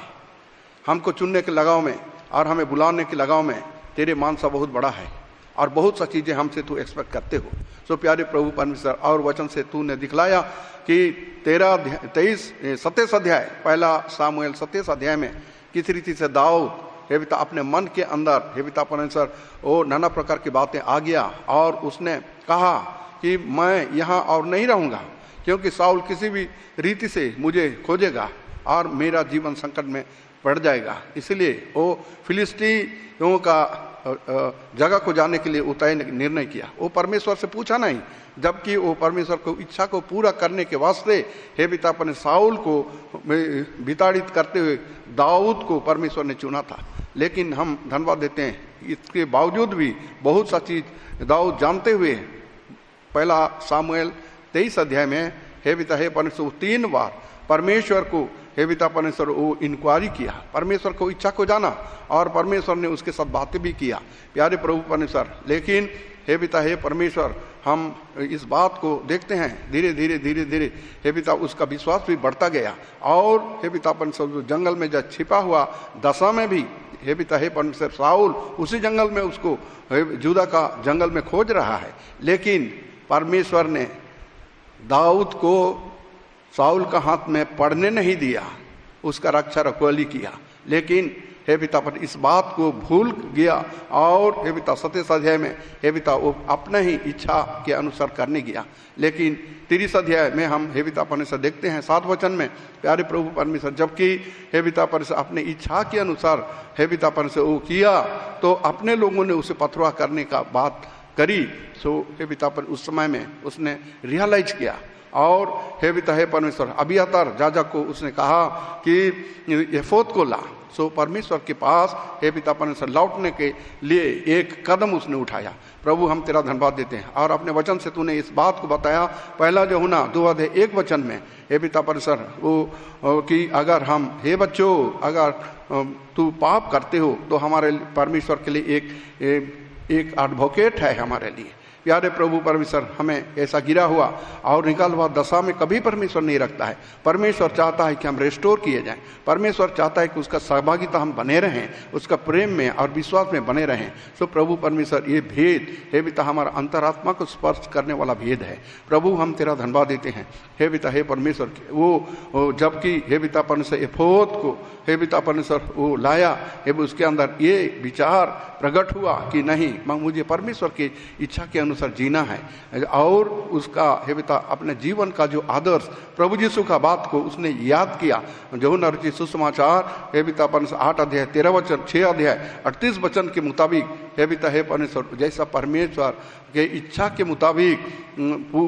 हमको चुनने के लगाव में और हमें बुलाने के लगाव में तेरे मानसा बहुत बड़ा है और बहुत सा चीज़ें हमसे तू एक्सपेक्ट करते हो। सो प्यारे प्रभु परमेश्वर, और वचन से तूने दिखलाया कि 27 अध्याय पहला सामुएल 27 अध्याय में किस रीति से दाऊद हे पिता अपने मन के अंदर हे पिता परमेश्वर वो नाना प्रकार की बातें आ गया और उसने कहा कि मैं यहाँ और नहीं रहूँगा क्योंकि साउल किसी भी रीति से मुझे खोजेगा और मेरा जीवन संकट में पड़ जाएगा। इसलिए वो फिलिस्तीनियों का जगह को जाने के लिए तय निर्णय किया। वो परमेश्वर से पूछा नहीं, जबकि वो परमेश्वर को इच्छा को पूरा करने के वास्ते हे पिता अपने साउल को विताड़ित करते हुए दाऊद को परमेश्वर ने चुना था। लेकिन हम धन्यवाद देते हैं, इसके बावजूद भी बहुत सा चीज दाऊद जानते हुए पहला सामुएल 23 अध्याय में हे पिता हे परमेश्वर 3 बार परमेश्वर को हे पिता परमेश्वर वो इंक्वायरी किया, परमेश्वर को इच्छा को जाना और परमेश्वर ने उसके साथ बातें भी किया। प्यारे प्रभु परमेश्वर, लेकिन हे पिता हे परमेश्वर हम इस बात को देखते हैं धीरे धीरे हे पिता उसका विश्वास भी बढ़ता गया और हे पिता परमेश्वर जो जंगल में जब छिपा हुआ दशा में भी हे पिता हे परमेश्वर साउल उसी जंगल में उसको जुदा का जंगल में खोज रहा है, लेकिन परमेश्वर ने दाऊद को साउल का हाथ में पड़ने नहीं दिया, उसका रक्षा रखवाली किया। लेकिन हे पिता पर इस बात को भूल गया और हे पिता 27 अध्याय में हे पिता वो अपने ही इच्छा के अनुसार करने गया। लेकिन 30 अध्याय में हम हे पिता परमेश्वर देखते हैं 7 वचन में प्यारे प्रभु परमेश्वर जबकि हे पिता परमेश्वर अपने इच्छा के अनुसार हे पिता परमेश्वर वो किया तो अपने लोगों ने उसे पथरवा करने का बात करी। सो हे पिता पर उस समय में उसने रियलाइज किया और हे पिता हे परमेश्वर अबियातार राजा को उसने कहा कि एफोद को ला। सो परमेश्वर के पास हे पिता परमेश्वर लौटने के लिए एक कदम उसने उठाया। प्रभु हम तेरा धन्यवाद देते हैं और अपने वचन से तूने इस बात को बताया पहला जो होना 2 अध्याय 1 वचन में हे पिता परमेश्वर वो कि अगर हम हे बच्चों अगर तू पाप करते हो तो हमारे परमेश्वर के लिए एक एडवोकेट है हमारे लिए। प्यारे प्रभु परमेश्वर हमें ऐसा गिरा हुआ और निकाल हुआ दशा में कभी परमेश्वर नहीं रखता है। परमेश्वर चाहता है कि हम रेस्टोर किए जाएं, परमेश्वर चाहता है कि उसका सहभागिता हम बने रहें, उसका प्रेम में और विश्वास में बने रहें। सो प्रभु परमेश्वर ये भेद हे पिता हमारा अंतरात्मा को स्पर्श करने वाला भेद है। प्रभु हम तेरा धन्यवाद देते हैं हे पिता हे परमेश्वर वो जबकि हे पिता परमेश्वर एफोद को हे पिता परमेश्वर वो लाया हे उसके अंदर ये विचार प्रकट हुआ कि नहीं मुझे परमेश्वर की इच्छा के अनुसार जीना है और उसका हे पिता अपने जीवन का जो आदर्श प्रभु यीशु का बात को उसने याद किया। यूहन्ना रचित सुसमाचार हे पिता परमेश्वर 8 अध्याय 13 वचन 6 अध्याय 38 वचन के मुताबिक हे पिता हे परमेश्वर जैसा परमेश्वर के इच्छा के मुताबिक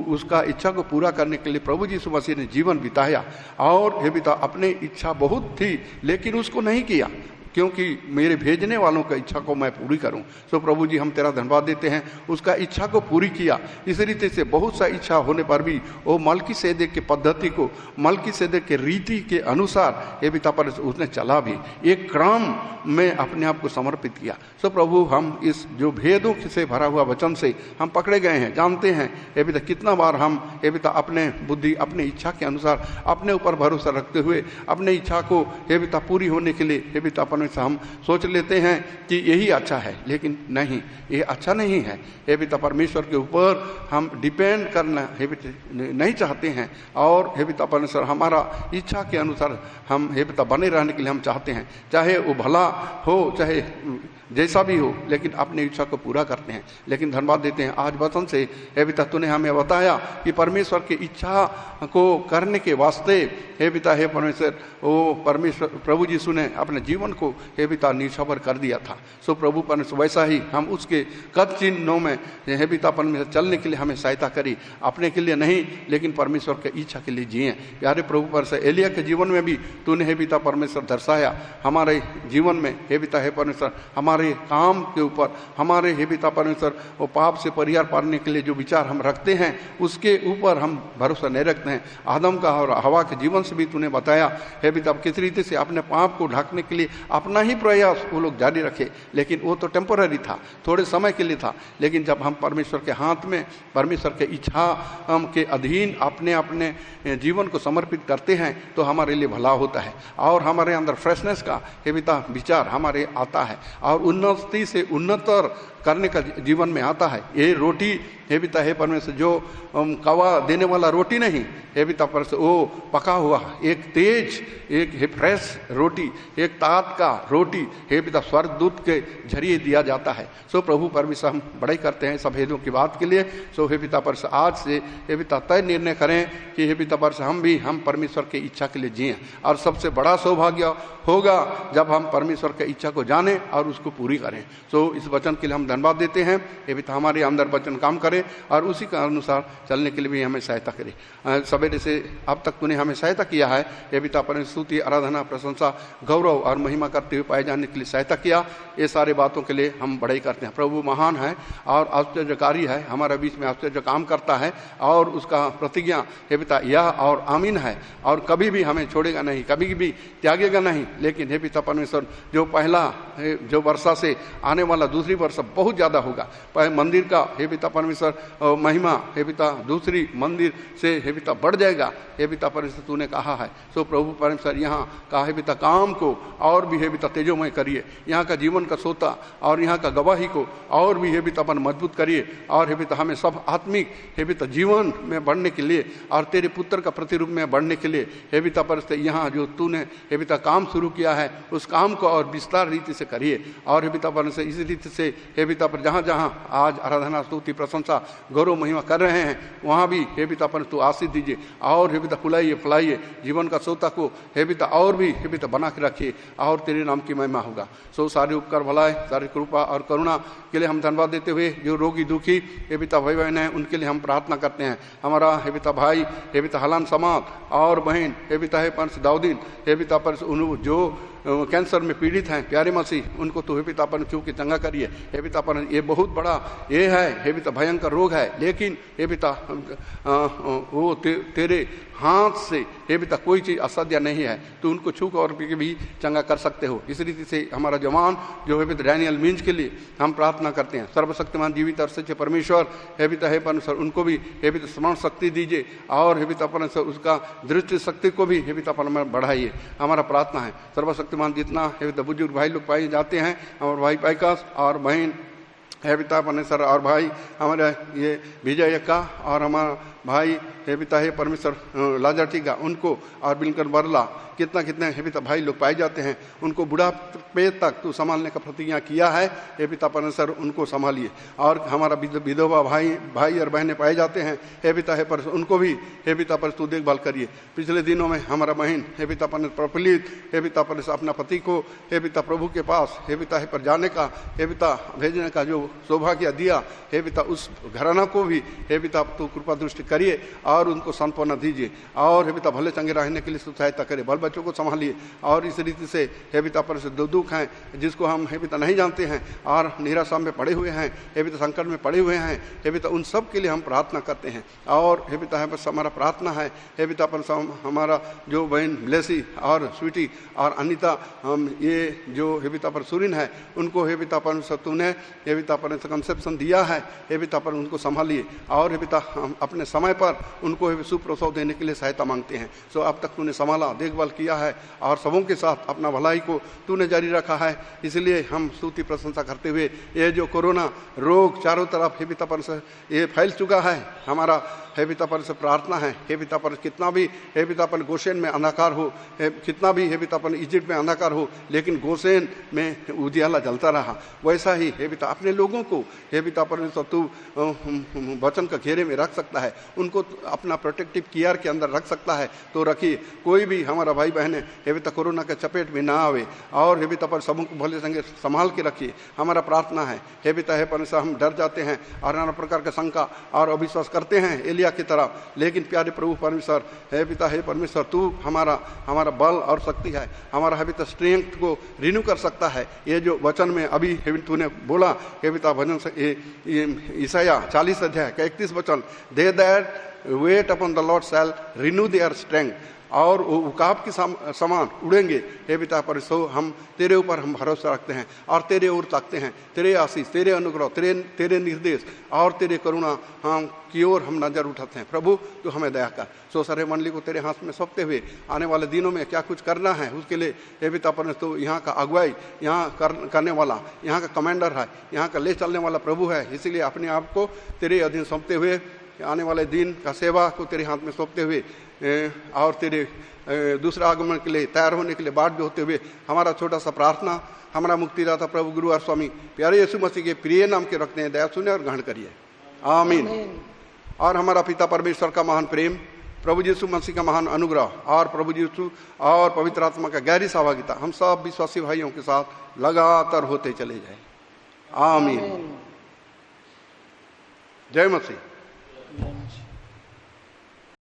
उसका इच्छा को पूरा करने के लिए प्रभु यीशु मसीह ने जीवन बिताया और हे पिता अपनी इच्छा बहुत थी लेकिन उसको नहीं किया। क्योंकि मेरे भेजने वालों की इच्छा को मैं पूरी करूं। सो प्रभु जी हम तेरा धन्यवाद देते हैं, उसका इच्छा को पूरी किया। इस रीति से बहुत सा इच्छा होने पर भी वो मलकीसेदेक की पद्धति को, मलकीसेदेक के रीति के अनुसार हे पिता पर उसने चला भी, एक क्रम में अपने आप को समर्पित किया। सो प्रभु हम इस जो भेदों से भरा हुआ वचन से हम पकड़े गए हैं, जानते हैं हे पिता कितना बार हम हे पिता अपने बुद्धि, अपने इच्छा के अनुसार अपने ऊपर भरोसा रखते हुए अपने इच्छा को हे पिता पूरी होने के लिए हे पिता अपने से हम सोच लेते हैं कि यही अच्छा है, लेकिन नहीं, ये अच्छा नहीं है। हे पिता परमेश्वर के ऊपर हम डिपेंड करना हे पिता नहीं चाहते हैं, और हे पिता परमेश्वर हमारा इच्छा के अनुसार हम हे पिता बने रहने के लिए हम चाहते हैं, चाहे वो भला हो चाहे जैसा भी हो, लेकिन अपनी इच्छा को पूरा करते हैं। लेकिन धन्यवाद देते हैं आज वचन से हे पिता तूने हमें बताया कि परमेश्वर की इच्छा को करने के वास्ते हे पिता हे परमेश्वर, वो परमेश्वर प्रभु यीशु ने अपने जीवन को हे पिता निछावर कर दिया था। सो प्रभु परमेश्वर वैसा ही हम उसके कद चिन्हों में हे पिता परमेश्वर चलने के लिए हमें सहायता करी, अपने के लिए नहीं लेकिन परमेश्वर की इच्छा के लिए जिए। प्यारे प्रभु परमेश्वर एलिया के जीवन में भी तूने हे पिता परमेश्वर दर्शाया, हमारे जीवन में हे पिता हे परमेश्वर हमारे काम के ऊपर, हमारे हे पिता परमेश्वर वो पाप से परिहार पाने के लिए जो विचार हम रखते हैं उसके ऊपर हम भरोसा नहीं रखते हैं। आदम का और हवा के जीवन से भी तूने बताया हे पिता किस रीति से अपने पाप को ढकने के लिए अपना ही प्रयास वो लोग जारी रखे, लेकिन वो तो टेम्पोररी था, थोड़े समय के लिए था। लेकिन जब हम परमेश्वर के हाथ में, परमेश्वर के इच्छा हम के अधीन अपने अपने जीवन को समर्पित करते हैं तो हमारे लिए भला होता है, और हमारे अंदर फ्रेशनेस का हे पिता विचार हमारे आता है, और उन्नति से उन्नतर करने का जीवन में आता है। ये रोटी हे पिता हे परमेश्वर जो कवा देने वाला रोटी नहीं हे पिता परमेश्वर, वो पका हुआ एक तेज, एक फ्रेश रोटी, एक तात का रोटी हे पिता स्वर्गदूत के जरिए दिया जाता है। सो प्रभु परमेश्वर हम बड़ाई करते हैं सब भेदों की बात के लिए। सो हे पिता परमेश्वर आज से हे पिता तय निर्णय करें कि हे पिता परमेश्वर हम परमेश्वर की इच्छा के लिए जिएं, और सबसे बड़ा सौभाग्य होगा जब हम परमेश्वर की इच्छा को जानें और उसको पूरी करें। सो इस वचन के लिए हम धन्यवाद देते हैं। हे पिता हमारे अंदर वचन काम करे और उसी के अनुसार चलने के लिए भी हमें सहायता करे। सवेरे से अब तक तूने हमें सहायता किया है हे पिता परमेश्वर, स्तुति आराधना प्रशंसा गौरव और महिमा करते हुए पाए जाने के लिए सहायता किया। ये सारे बातों के लिए हम बड़ाई करते हैं। प्रभु महान है और आश्चर्यकारी है, हमारे बीच में आश्चर्य काम करता है, और उसका प्रतिज्ञा हे पिता यह और आमीन है, और कभी भी हमें छोड़ेगा नहीं, कभी भी त्यागेगा नहीं। लेकिन हे पिता परमेश्वर जो पहला जो वर्षा से आने वाला दूसरी वर्षा बहुत ज़्यादा होगा। मंदिर का हे पिता परमेश्वर महिमा हे पिता दूसरी मंदिर से हे पिता बढ़ जाएगा हे पिता परमेश्वर तूने कहा है। सो प्रभु परमेश्वर यहाँ का हे पिता काम को और भी हे पिता तेजोमय करिए, यहाँ का जीवन का सोता और यहाँ का गवाही को और भी हे पिता अपन मजबूत करिए, और हे पिता हमें सब आत्मिक हे पिता जीवन में बढ़ने के लिए और तेरे पुत्र का प्रतिरूप में बढ़ने के लिए हे पिता परमेश्वर यहाँ जो तूने हे पिता काम शुरू किया है उस काम को और विस्तार रीति से करिए। और हे पिता परमेश्वर इस रीति से हे पिता पर जहाँ जहाँ आज आराधना स्तुति प्रशंसा गौरव महिमा कर रहे हैं वहाँ भी हे पिता पर तू आशीष दीजिए, और हे पिता फुलाइए फैलाइए जीवन का सोता को हे पिता और भी हे पिता बना के रखिए, और तेरे नाम की महिमा होगा। सो सारे उपकार भलाई सारी कृपा और करुणा के लिए हम धन्यवाद देते हुए जो रोगी दुखी हे पिता भाई बहन हैं उनके लिए हम प्रार्थना करते हैं। हमारा हे पिता भाई हे पिता हलान समात और बहन हे पिता हे पंस दाऊदीन हे पिता पर जो कैंसर में पीड़ित हैं प्यारे मसीह उनको तो हे पिता पर चूँकि चंगा करिए। हे पिता पर ये बहुत बड़ा ये है हे पिता भयंकर रोग है, लेकिन हे पिता वो तेरे हाथ से हे पिता कोई चीज़ असाध्य नहीं है, तो उनको छू और भी चंगा कर सकते हो। इस रीति से हमारा जवान जो है पिता डैनियल मीन्स के लिए हम प्रार्थना करते हैं। सर्वशक्तिमान जीवित और सच्चे परमेश्वर हे पिता हे परमेश्वर उनको भी हे पिता स्मरण शक्ति दीजिए, और हे पिता परमेश्वर उसका दृष्टि शक्ति को भी हे पिता परमेश्वर बढ़ाइए। हमारा प्रार्थना है सर्वशक्तिमान जितना हे पिता बुजुर्ग भाई लोग पाए जाते हैं हमारे भाई पाइकास और बहन हे पिता परमेश्वर और भाई हमारे ये विजय का और हमारा भाई हे पिता हे परमेश्वर लाजा टीका उनको और बिलकर बरला कितने हे पिता भाई लोग पाए जाते हैं उनको बुढ़ापे तक तू संभालने का प्रतिज्ञा किया है। हे पिता परमेश्वर उनको संभालिए, और हमारा विधवा भाई और बहनें पाए जाते हैं हे पिता हे परमेश्वर उनको भी हे पिता परमेश्वर तू देखभाल करिए। पिछले दिनों में हमारा बहन हे पिता परमेश्वर प्रफुल्लित हे पिता परमेश्वर अपना पति को हे पिता प्रभु के पास हे पिता हे पर जाने का हे पिता भेजने का जो सौभाग्य दिया, हे पिता उस घराना को भी हे पिता तो कृपा दृष्टि करिए और उनको सांत्वना दीजिए और हे पिता भले चंगे रहने के लिए सहायता करिए, बाल बच्चों को संभालिए और इस रीति से हे पिता पर से दुख हैं जिसको हम हे पिता नहीं जानते हैं और निराशा में पड़े हुए हैं, हे पिता संकट में पड़े हुए हैं, हे पिता उन सब के लिए हम प्रार्थना करते हैं। और हे पिता बस हमारा प्रार्थना है हे पिता पर हमारा जो बहन ब्लेसी और स्वीटी और अनिता हम ये जो हे पिता पर सुरीन है उनको हे पिता पर तूने हे पिता पर कंसेप्शन दिया है, हे पिता पर उनको संभालिए और हे पिता हम अपने समय पर उनको सुप्रसव देने के लिए सहायता मांगते हैं। सो अब तक तूने संभाला, देखभाल किया है और सबों के साथ अपना भलाई को तूने जारी रखा है, इसलिए हम स्तुति प्रशंसा करते हुए ये जो कोरोना रोग चारों तरफ हे पिता पर से ये फैल चुका है, हमारा हे पिता पर से प्रार्थना है हे पिता पर कितना भी हे पिता पर गोशेन में अंधकार हो, कितना भी हे पिता पर इजिप्ट में अंधकार हो, लेकिन गोशेन में उजियाला जलता रहा, वैसा ही हे पिता अपने लोगों को हे पिता पर तू वचन का घेरे में रख सकता है, उनको अपना प्रोटेक्टिव केयर के अंदर रख सकता है तो रखिए। कोई भी हमारा भाई बहन हे पिता कोरोना के चपेट में ना आवे और हे पिता पर सबों को भले संगे संभाल के रखिए, हमारा प्रार्थना है हे पिता हे परमेश्वर। हम डर जाते हैं और नाना प्रकार का शंका और अविश्वास करते हैं एलिया की तरह, लेकिन प्यारे प्रभु परमेश्वर हे पिता हे परमेश्वर तू हमारा बल और शक्ति है, हमारा हे पिता स्ट्रेंथ को रिन्यू कर सकता है। ये जो वचन में अभी तूने बोला हे पिता भजन से ईसाया 40 अध्याय का 31 वचन, they that wait upon the lord shall renew their strength, और वो उकाब के समान उड़ेंगे हे पिता पर। सो हम तेरे ऊपर हम भरोसा रखते हैं और तेरे ओर ताकते हैं, तेरे आशीष, तेरे अनुग्रह, तेरे निर्देश और तेरे करुणा हम की ओर हम नजर उठाते हैं। प्रभु तो हमें दया कर। सो सारे मंडली को तेरे हाथ में सौंपते हुए आने वाले दिनों में क्या कुछ करना है उसके लिए हे पिता पर तो यहाँ का अगुवाई यहाँ करने वाला, यहाँ का कमांडर है, यहाँ का ले चलने वाला प्रभु है, इसीलिए अपने आप को तेरे अधीन सौंपते हुए आने वाले दिन का सेवा को तेरे हाथ में सौंपते हुए और तेरे दूसरा आगमन के लिए तैयार होने के लिए बाट जोते हुए हमारा छोटा सा प्रार्थना हमारा मुक्तिदाता प्रभु गुरु और स्वामी प्यारे यीशु मसीह के प्रिय नाम के रखते हैं, दया सुने और ग्रहण करिए, आमीन। और हमारा पिता परमेश्वर का महान प्रेम, प्रभु यीशु मसीह का महान अनुग्रह और प्रभु यीशु और पवित्र आत्मा का गहरी सहभागिता हम सब विश्वासी भाइयों के साथ लगातार होते चले जाए, आमीन। जय मसीह।